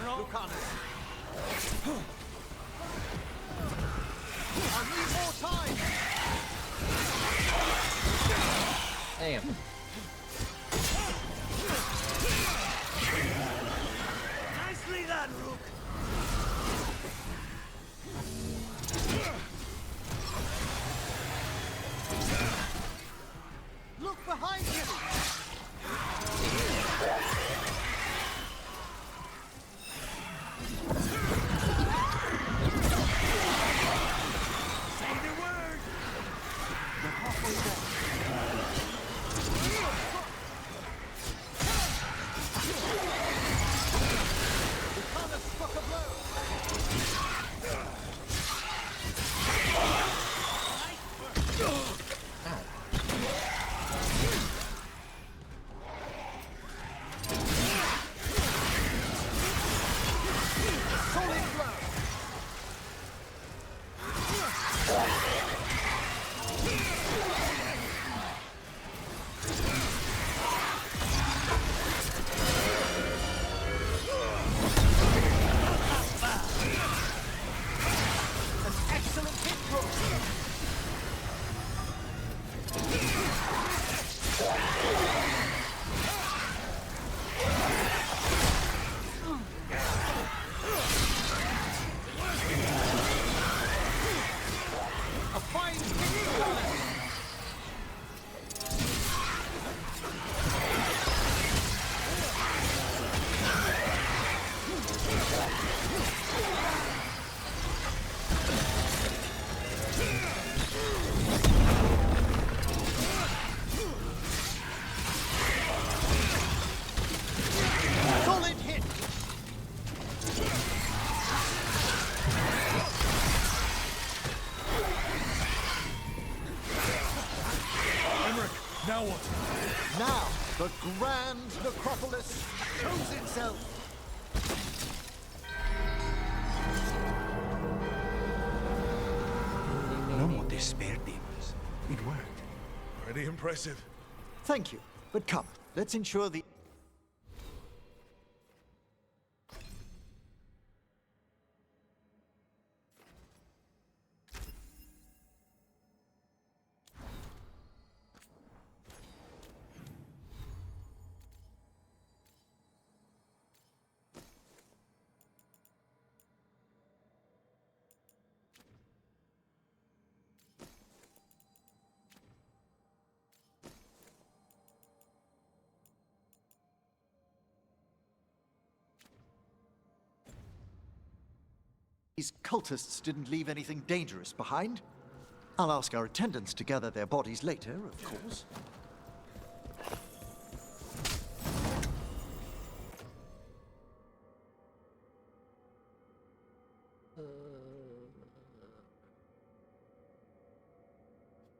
Lucanus. I need more time! Damn. Nicely done, Rook! Look behind Now what? Now, the grand necropolis shows itself. No more despair, demons. It worked. Pretty impressive. Thank you. But come, let's ensure the... These cultists didn't leave anything dangerous behind. I'll ask our attendants to gather their bodies later, of course.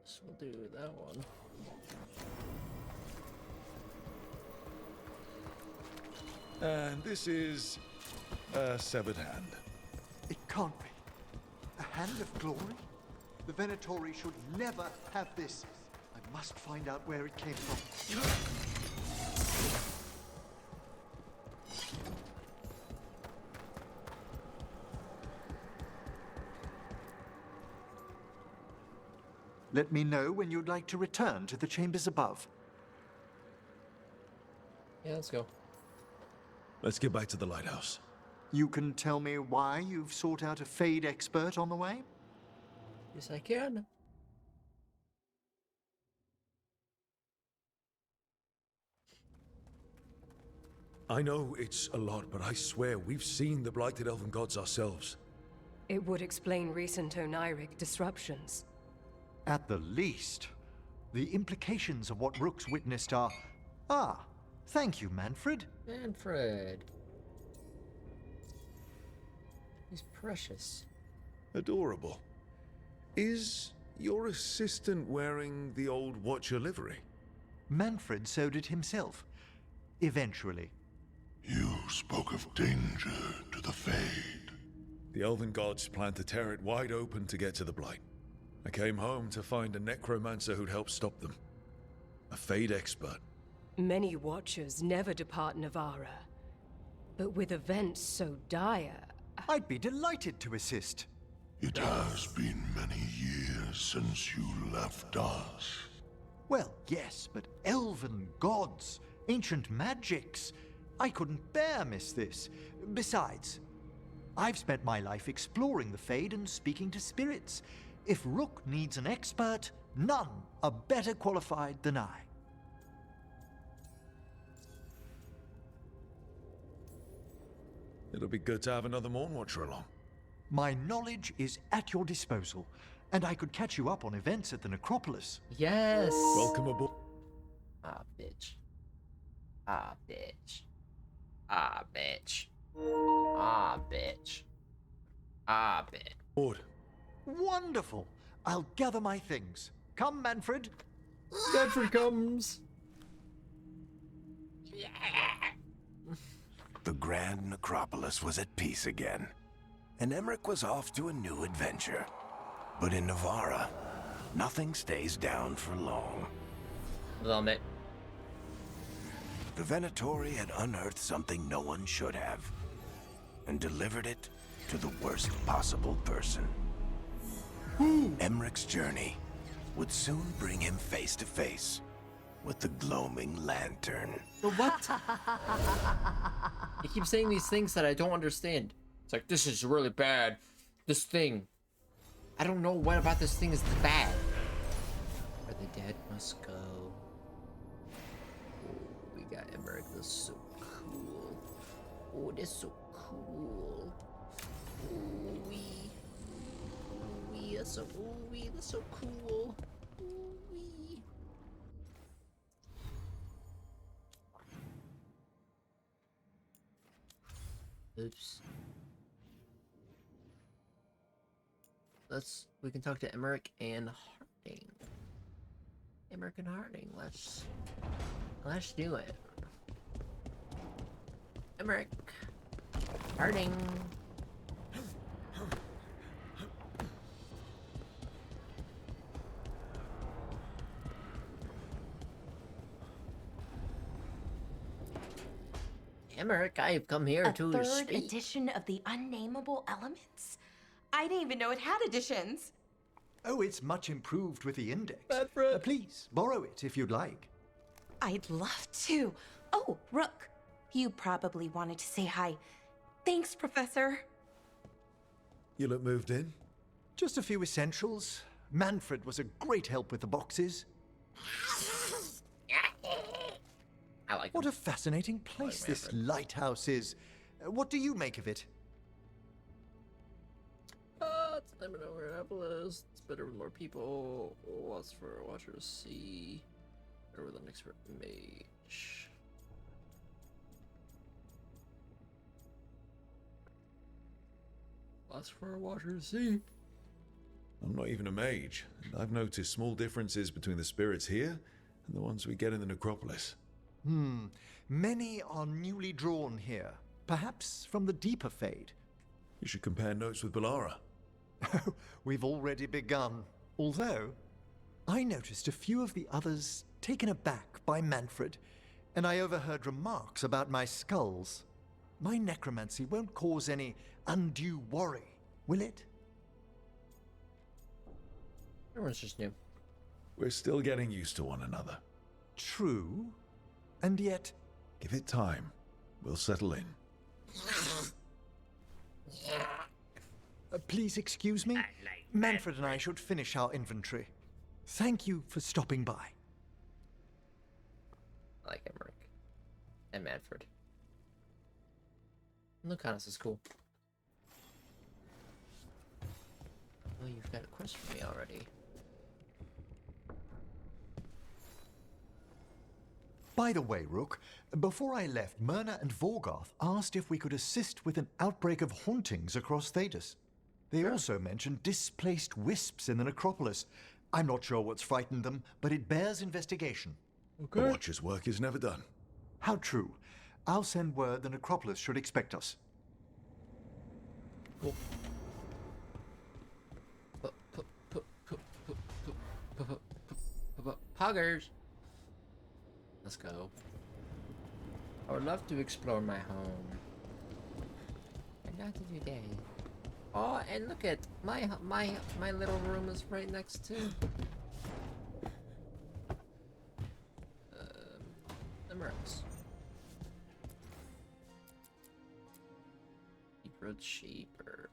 So we'll do that one. And this is a severed hand. It can't be. A hand of glory? The Venatori should never have this. I must find out where it came from. Let me know when you'd like to return to the chambers above. Yeah, let's go. Let's get back to the lighthouse. You can tell me why you've sought out a Fade expert on the way? Yes, I can. I know it's a lot, but I swear we've seen the Blighted Elven Gods ourselves. It would explain recent Oniric disruptions. At the least. The implications of what Rook's witnessed are... Ah, thank you, Manfred. Manfred. He's precious. Adorable. Is your assistant wearing the old Watcher livery? Manfred sewed it himself. Eventually. You spoke of danger to the Fade. The Elven Gods planned to tear it wide open to get to the Blight. I came home to find a necromancer who'd help stop them. A Fade expert. Many Watchers never depart Navara. But with events so dire... I'd be delighted to assist. It has been many years since you left us. Well, yes, but elven gods, ancient magics. I couldn't bear miss this. Besides, I've spent my life exploring the Fade and speaking to spirits. If Rook needs an expert, none are better qualified than I. It'll be good to have another Morn Watcher along. My knowledge is at your disposal, and I could catch you up on events at the necropolis. Yes! Welcome aboard. Ah, bitch. Ah, bitch. Ah, bitch. Ah, bitch. Ah, bitch. Board. Wonderful! I'll gather my things. Come, Manfred. Manfred comes. The Grand Necropolis was at peace again, and Emmerich was off to a new adventure. But in Navara, nothing stays down for long. Vomit. The Venatori had unearthed something no one should have, and delivered it to the worst possible person. Emmerich's journey would soon bring him face to face with the gloaming lantern. The what? He keeps saying these things that I don't understand. It's like, this is really bad. This thing. I don't know what about this thing is bad. Where the dead must go. Oh, we got Emmerich. This is so cool. Oh, this is so cool. Ooh, wee. That's so, ooh, wee. That's so cool. Ooh, wee. Oops. We can talk to Emmerich and Harding. American Harding, let's do it. Emmerich Harding. Emmerich, I've come here to third speak. edition of the Unnameable Elements? I didn't even know it had editions. Oh, it's much improved with the index. Please, borrow it if you'd like. I'd love to. Oh, Rook, you probably wanted to say hi. Thanks, Professor. You look moved in? Just a few essentials. Manfred was a great help with the boxes. I like it. What a fascinating place this lighthouse is. What do you make of it? It's never over Annapolis. It's better with more people. What's for a watcher to see? Better with an expert mage. What's for a watcher to see? I'm not even a mage, and I've noticed small differences between the spirits here and the ones we get in the necropolis. Many are newly drawn here, perhaps from the deeper fade. You should compare notes with Balara. We've already begun. Although, I noticed a few of the others taken aback by Manfred, and I overheard remarks about my skulls. My necromancy won't cause any undue worry, will it? Everyone's just new. We're still getting used to one another. True, and yet... Give it time. We'll settle in. Please excuse me. Manfred and I should finish our inventory. Thank you for stopping by. I like Emmerich. And Manfred. Lucanus is cool. Oh, you've got a quest for me already. By the way, Rook, before I left, Myrna and Vorgoth asked if we could assist with an outbreak of hauntings across Thedas. They also mentioned displaced wisps in the necropolis. I'm not sure what's frightened them, but it bears investigation. The Watcher's work is never done. How true. I'll send word the necropolis should expect us. Cool. Poggers. Let's go. I would love to explore my home. I got to do that. Oh, and look at my little room is right next to the Mercs. Road Shaper.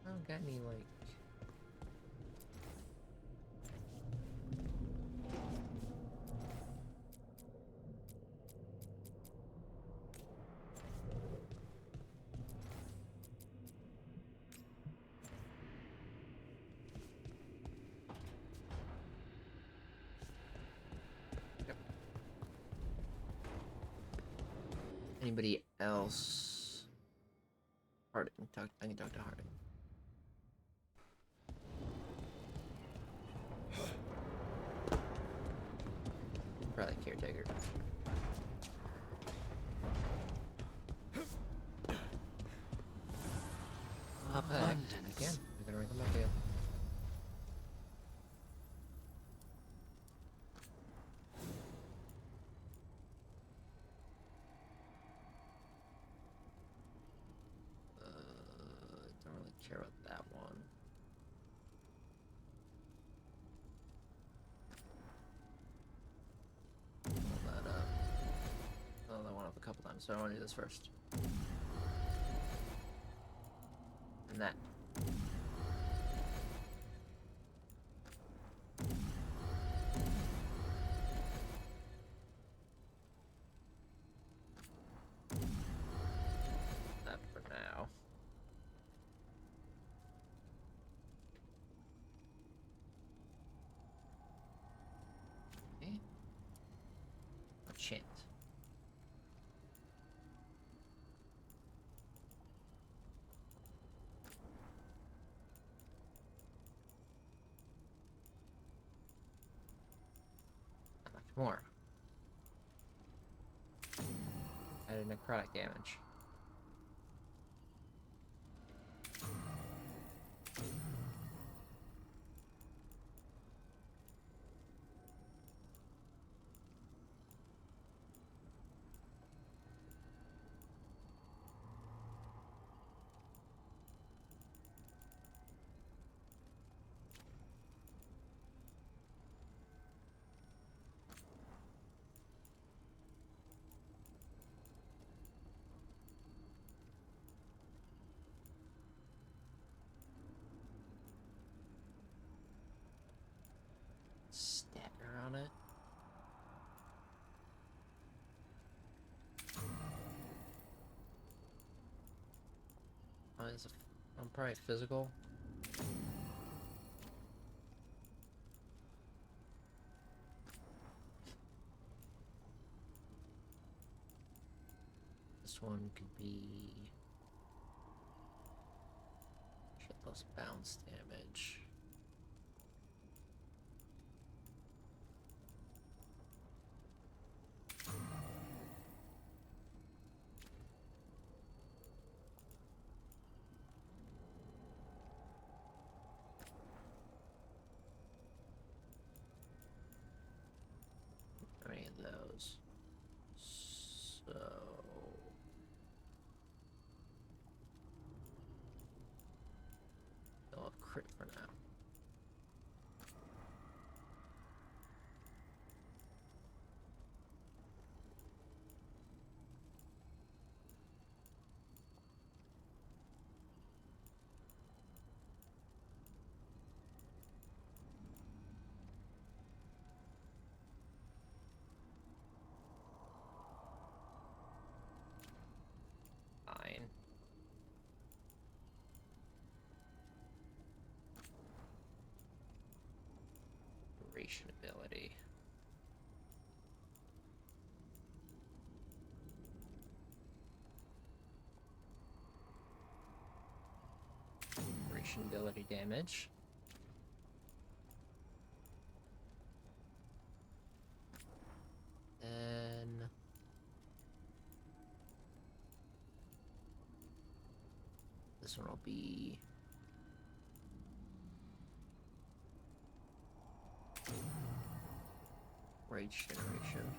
I don't got any like anybody else? Harding. I can talk to Harding. Probably caretaker. Abundance. Again, I'm gonna rank them up here. Don't really care about that one. Pull that up. Oh, that one up a couple times, so I want to do this first. And that. That for now. More. Added necrotic damage. Stagger on it. I'm probably physical. This one could be shitless bounce damage. Any of those. So they'll have crit for now. Fine. Duration ability. Duration ability damage. Then this one will be Rage Generation.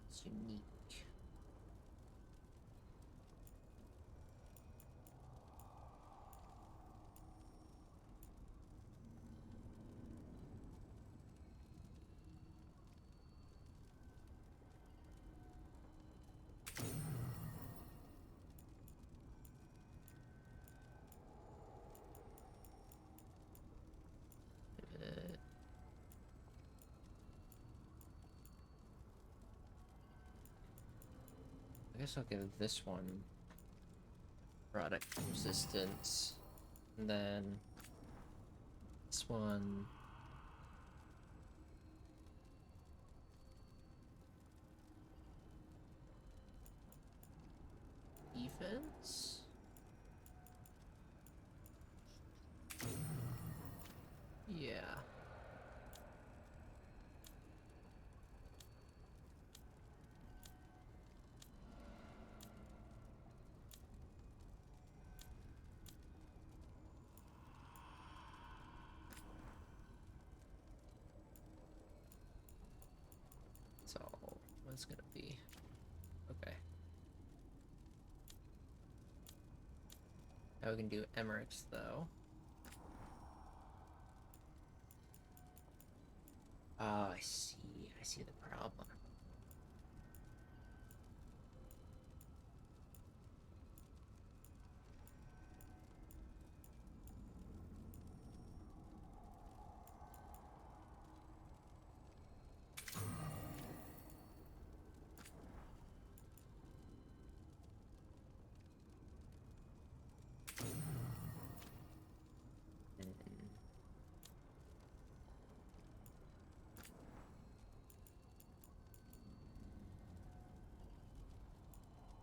It's unique. I guess I'll give this one product resistance, and then this one defense. Yeah. So what's gonna be okay. Now we can do Emmerich's though. Oh, I see the problem.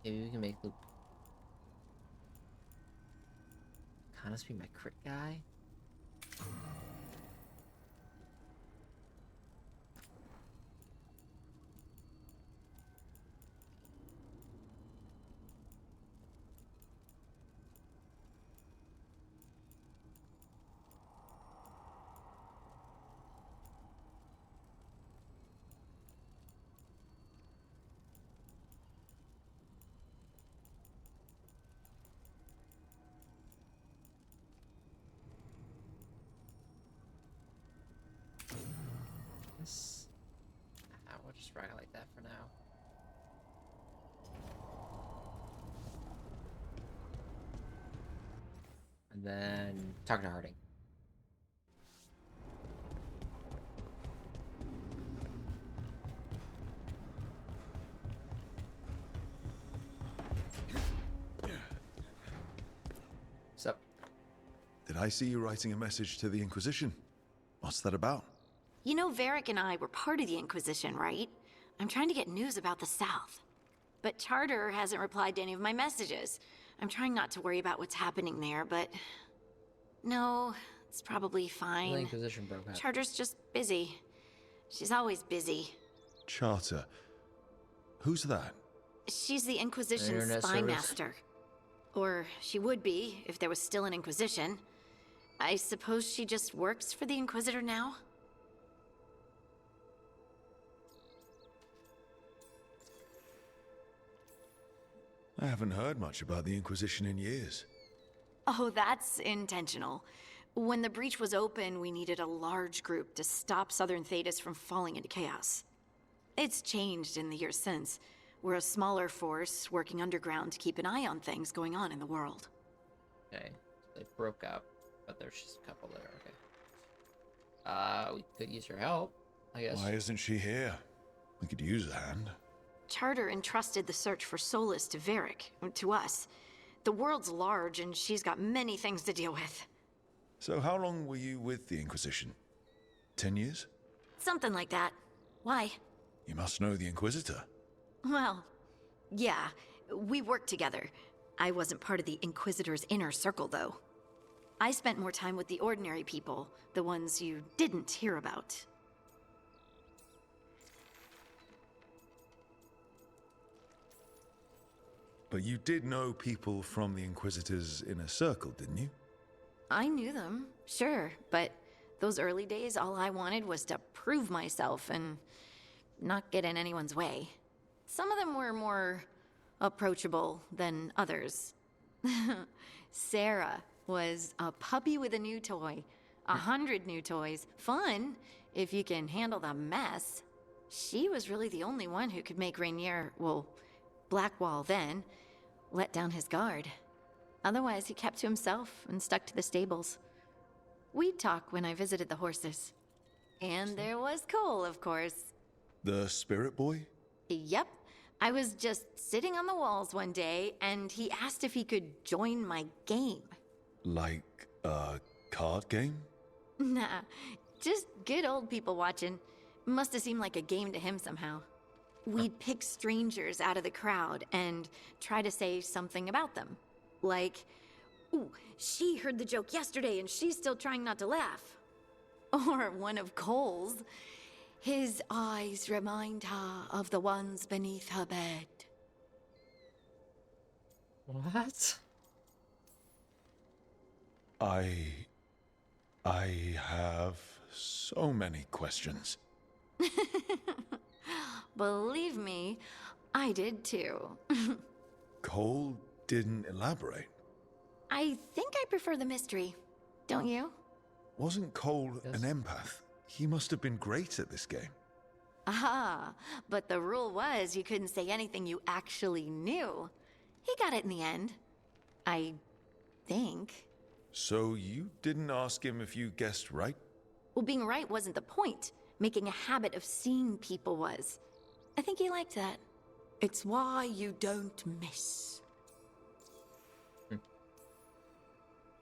Maybe we can make Luke Arcanus be my crit guy? We'll just ride it like that for now. And then talk to Harding. What's up? Did I see you writing a message to the Inquisition? What's that about? You know, Varric and I were part of the Inquisition, right? I'm trying to get news about the South. But Charter hasn't replied to any of my messages. I'm trying not to worry about what's happening there, but... No, it's probably fine. The Inquisition broke up. Charter's just busy. She's always busy. Charter. Who's that? She's the Inquisition Internet spy service. master. Or she would be, if there was still an Inquisition. I suppose she just works for the Inquisitor now? I haven't heard much about the Inquisition in years. Oh, that's intentional. When the breach was open, we needed a large group to stop Southern Thedas from falling into chaos. It's changed in the years since. We're a smaller force working underground to keep an eye on things going on in the world. Okay, so they broke up, but there's just a couple there. Okay. We could use your help, I guess. Why isn't she here? We could use a hand. Charter entrusted the search for Solus to Varric, to us. The world's large, and she's got many things to deal with. So how long were you with the Inquisition? 10 years? Something like that. Why? You must know the Inquisitor. Well, yeah, we worked together. I wasn't part of the Inquisitor's inner circle, though. I spent more time with the ordinary people, the ones you didn't hear about. But you did know people from the Inquisitor's inner circle, didn't you? I knew them, sure, but those early days, all I wanted was to prove myself and not get in anyone's way. Some of them were more approachable than others. Sarah was a puppy with a new toy. 100 new toys. Fun, if you can handle the mess. She was really the only one who could make Rainier, well, Blackwall then, let down his guard. Otherwise, he kept to himself and stuck to the stables. We'd talk when I visited the horses. And there was Cole, of course. The Spirit Boy? Yep. I was just sitting on the walls one day, and he asked if he could join my game. Like a card game? Nah, just good old people watching. Must have seemed like a game to him somehow. We'd pick strangers out of the crowd and try to say something about them. Like, ooh, she heard the joke yesterday and she's still trying not to laugh. Or one of Cole's. His eyes remind her of the ones beneath her bed. What? I have so many questions. Believe me, I did too. Cole didn't elaborate. I think I prefer the mystery. Don't you? Wasn't Cole an empath? He must have been great at this game. Ah, but the rule was you couldn't say anything you actually knew. He got it in the end. I think. So you didn't ask him if you guessed right? Well, being right wasn't the point. Making a habit of seeing people was. I think he liked that. It's why you don't miss.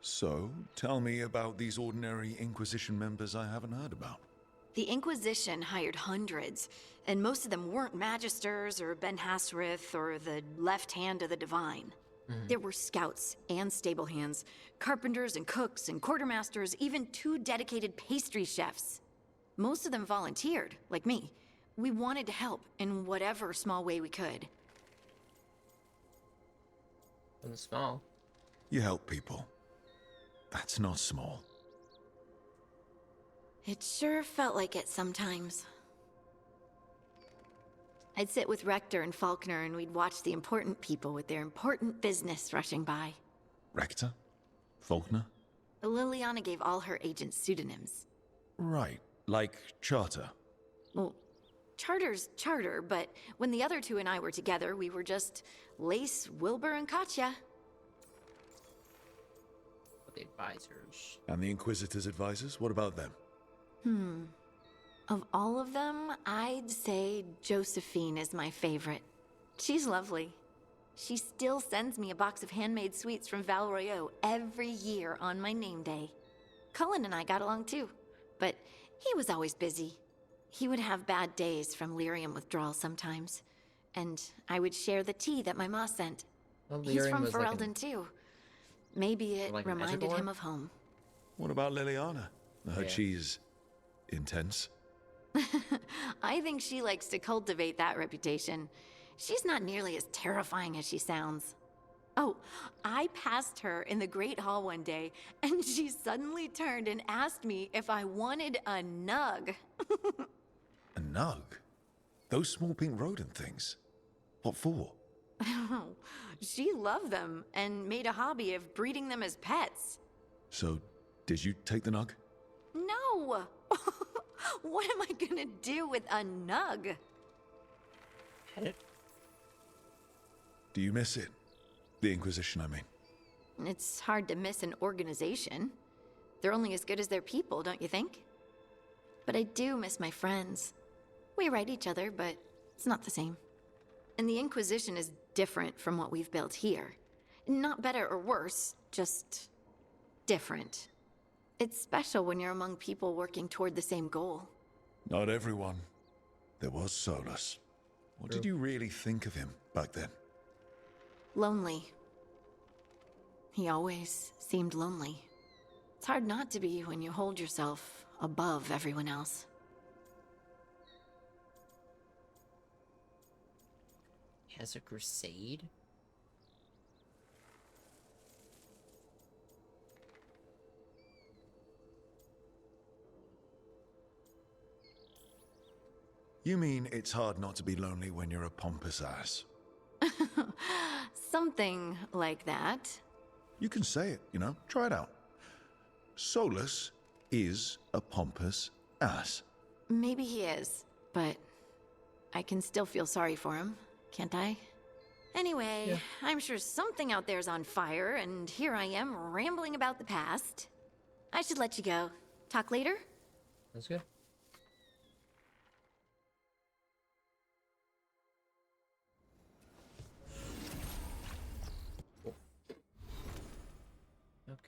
So, tell me about these ordinary Inquisition members I haven't heard about. The Inquisition hired hundreds, and most of them weren't Magisters or Ben Hasrith or the left hand of the Divine. There were scouts and stable hands, carpenters and cooks and quartermasters, even 2 dedicated pastry chefs. Most of them volunteered, like me. We wanted to help in whatever small way we could. And small. You help people. That's not small. It sure felt like it sometimes. I'd sit with Rector and Faulkner and we'd watch the important people with their important business rushing by. Rector? Faulkner? Liliana gave all her agents pseudonyms. Right, like Charter. Well, Charter's Charter, but when the other 2 and I were together, we were just Lace, Wilbur, and Katya. The advisors. And the Inquisitor's advisors? What about them? Of all of them, I'd say Josephine is my favorite. She's lovely. She still sends me a box of handmade sweets from Val Royeaux every year on my name day. Cullen and I got along too, but he was always busy. He would have bad days from lyrium withdrawal sometimes, and I would share the tea that my ma sent. Well, He's lyrium from was like Ferelden too. Maybe it like an reminded Ezra him of home. What about Liliana? I heard Yeah. she's intense. I think she likes to cultivate that reputation. She's not nearly as terrifying as she sounds. Oh, I passed her in the Great Hall one day, and she suddenly turned and asked me if I wanted a nug. A nug? Those small pink rodent things? What for? She loved them and made a hobby of breeding them as pets. So, did you take the nug? No! What am I gonna do with a nug? Do you miss it? The Inquisition, I mean. It's hard to miss an organization. They're only as good as their people, don't you think? But I do miss my friends. We write each other, but it's not the same. And the Inquisition is different from what we've built here. Not better or worse, just different. It's special when you're among people working toward the same goal. Not everyone. There was Solus. What did you really think of him back then? Lonely. He always seemed lonely. It's hard not to be when you hold yourself above everyone else. He has a crusade? You mean it's hard not to be lonely when you're a pompous ass? Something like that. You can say it, you know? Try it out. Solus is a pompous ass. Maybe he is, but I can still feel sorry for him, can't I? Anyway, I'm sure something out there's on fire, and here I am rambling about the past. I should let you go. Talk later? That's good.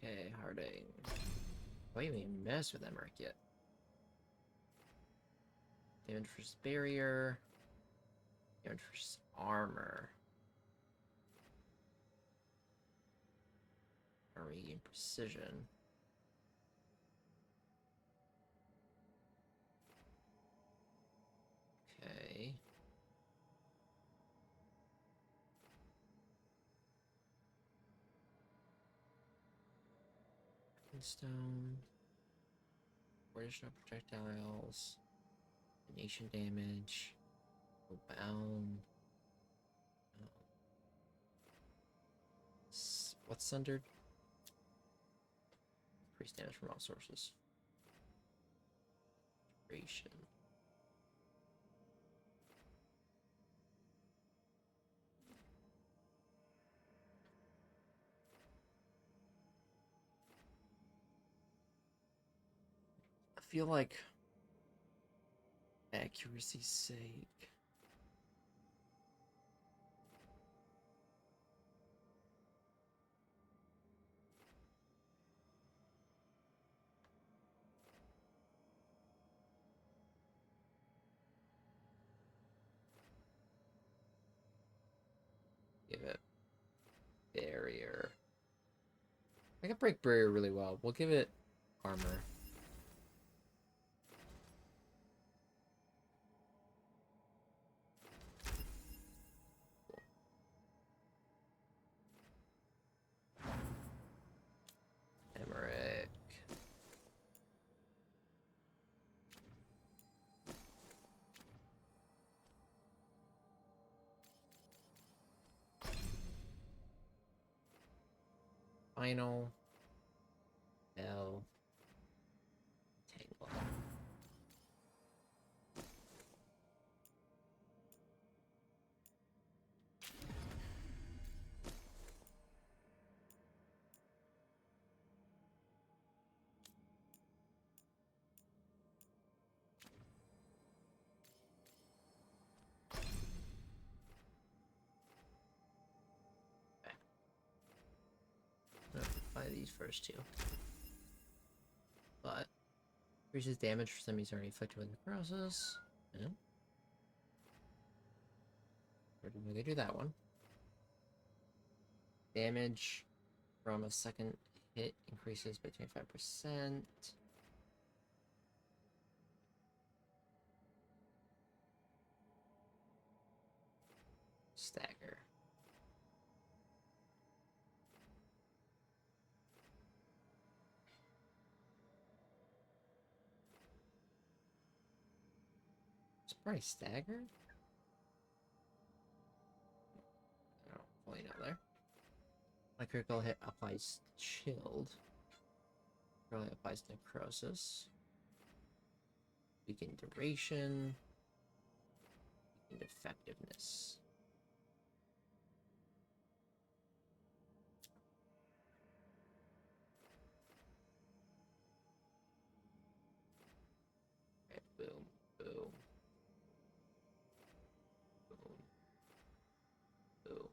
Okay, Harding. I haven't even messed with Emmerich yet. Damage versus barrier. Damage versus armor. Array and precision. Okay. Stone. Additional projectiles. Nation damage. Bound. What's sundered? Increased damage from all sources. Duration. I feel like accuracy's sake. Give it barrier. can break barrier really well. We'll give it armor. Emmerich. Final. Bell. Tangle. Buy these first two. But increases damage for enemies already afflicted with necrosis. Yeah. We're gonna do that one. Damage from a second hit increases by 25%. Stagger. It's probably stagger. I don't fully know there. My critical hit applies chilled. Probably applies necrosis. Weakened duration. Weakened effectiveness. Okay, boom, boom. Boom. Boom.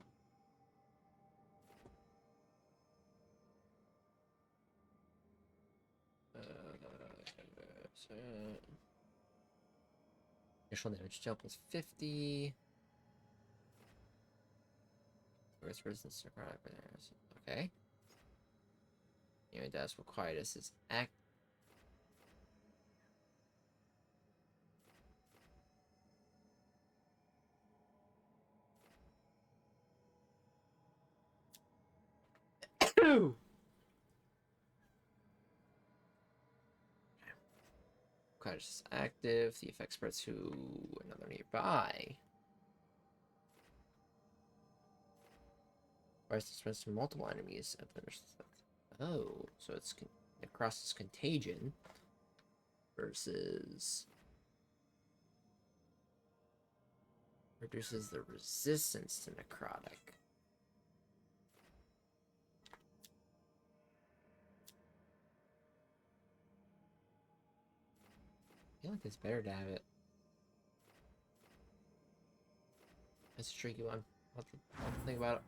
Initial damage dealt plus 50. Where's resistance to necrotic? Okay. Anyway, that's what Quietus is act. Quietus is active. The effect spreads to another nearby. Quietus spreads to multiple enemies. Oh, so it's necrosis contagion versus reduces the resistance to necrotic. I feel like it's better to have it. It's a tricky one. I'll have to think about it.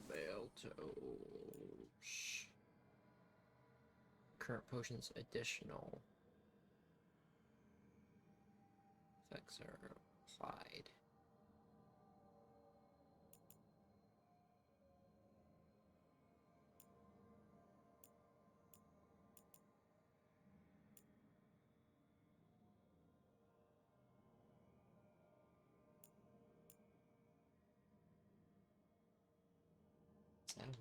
Beltos. Current potions additional effects are applied. I'm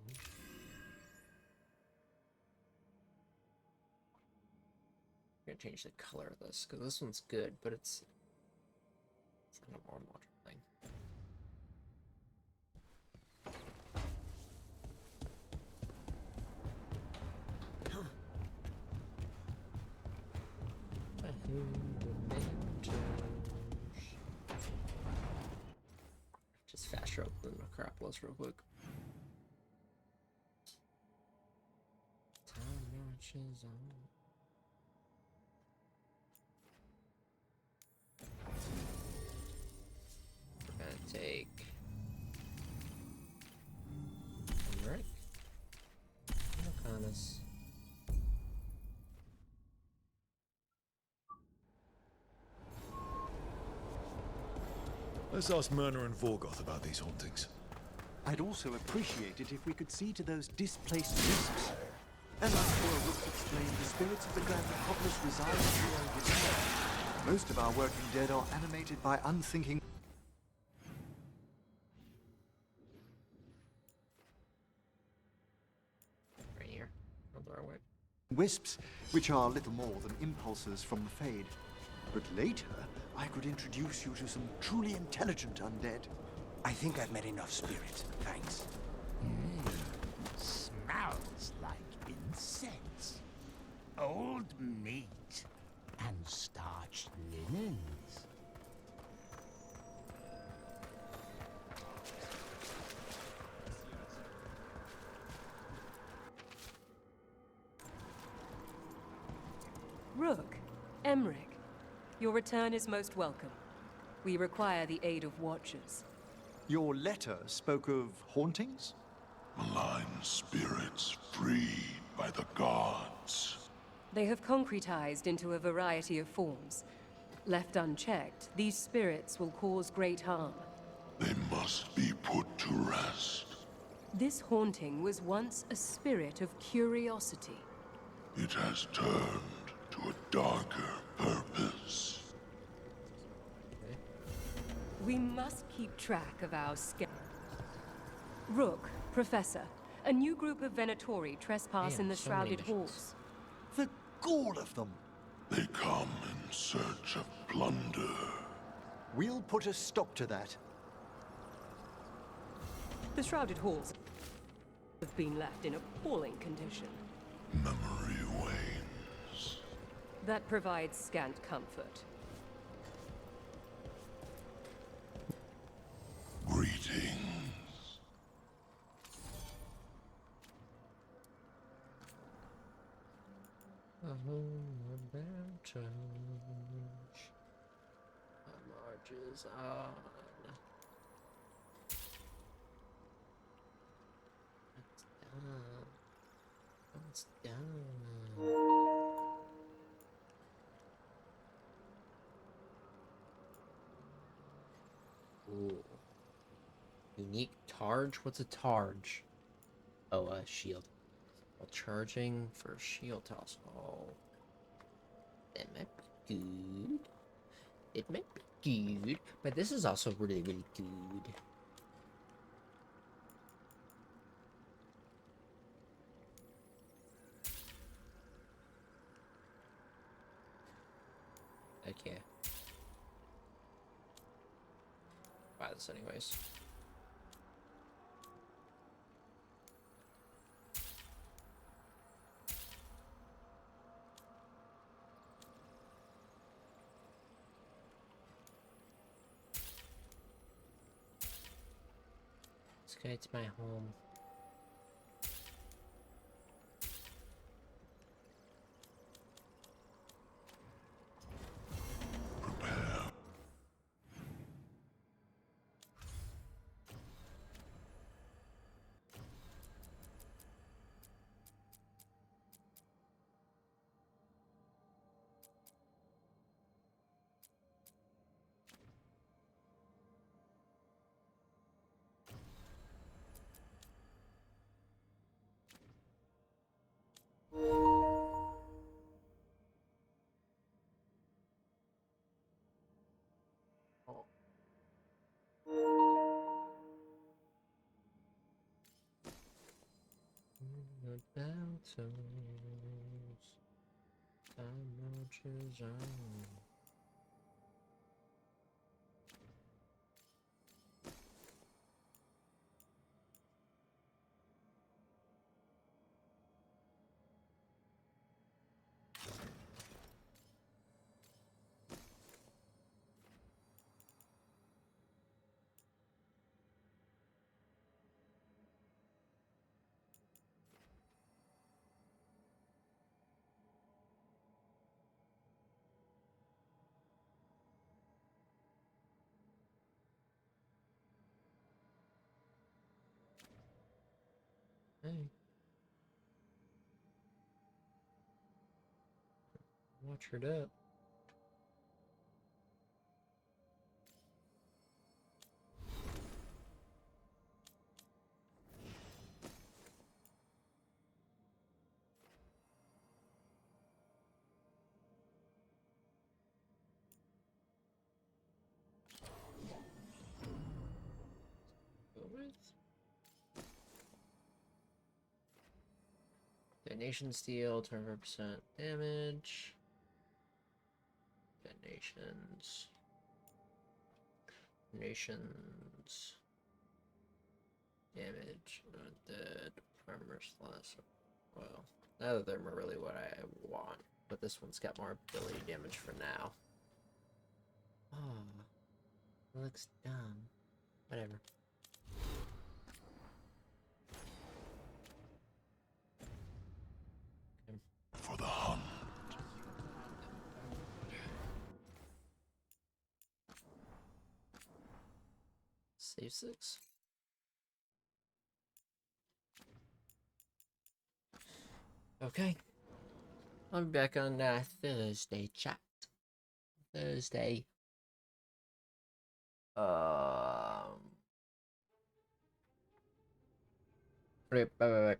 gonna change the color of this because this one's good, but it's not a more modern thing. Just fast rope the Necropolis real quick. marches on. We're gonna take Rick. Arcanus. Let's ask Myrna and Vorgoth about these hauntings. I'd also appreciate it if we could see to those displaced wisps. As our tour would explain, the spirits of the Grand Metropolis reside here over here. Most of our working dead are animated by unthinking... Right here. On our way. wisps, which are little more than impulses from the Fade. But later, I could introduce you to some truly intelligent undead. I think I've met enough spirits, thanks. Smells like incense. Old meat and starched linens. Rook, Emmerich, your return is most welcome. We require the aid of watchers. Your letter spoke of hauntings? Malign spirits freed by the gods. They have concretized into a variety of forms. Left unchecked, these spirits will cause great harm. They must be put to rest. This haunting was once a spirit of curiosity. It has turned to a darker purpose. We must keep track of our Rook, Professor, a new group of Venatori trespass in the Shrouded Halls. The gall of them! They come in search of plunder. We'll put a stop to that. The Shrouded Halls have been left in appalling condition. Memory wanes. That provides scant comfort. Greetings. Marches on. It's done. Ooh. Unique Targe? What's a Targe? Oh, a shield. While charging for shield toss. Oh. That might be good. It might be good. But this is also really, really good. Okay. Buy this anyways. Let's go to my home. The battles, time marches on. Okay. Watch her up. Detonation steel, 25% damage. Detonations. Nations. Damage. Dead. Armor slash. Well, none of them are really what I want. But this one's got more ability damage for now. Oh. It looks dumb. Whatever. For the hunt. Save 6. Okay. I'll be back on Thursday, chat. Thursday. Bye bye bye.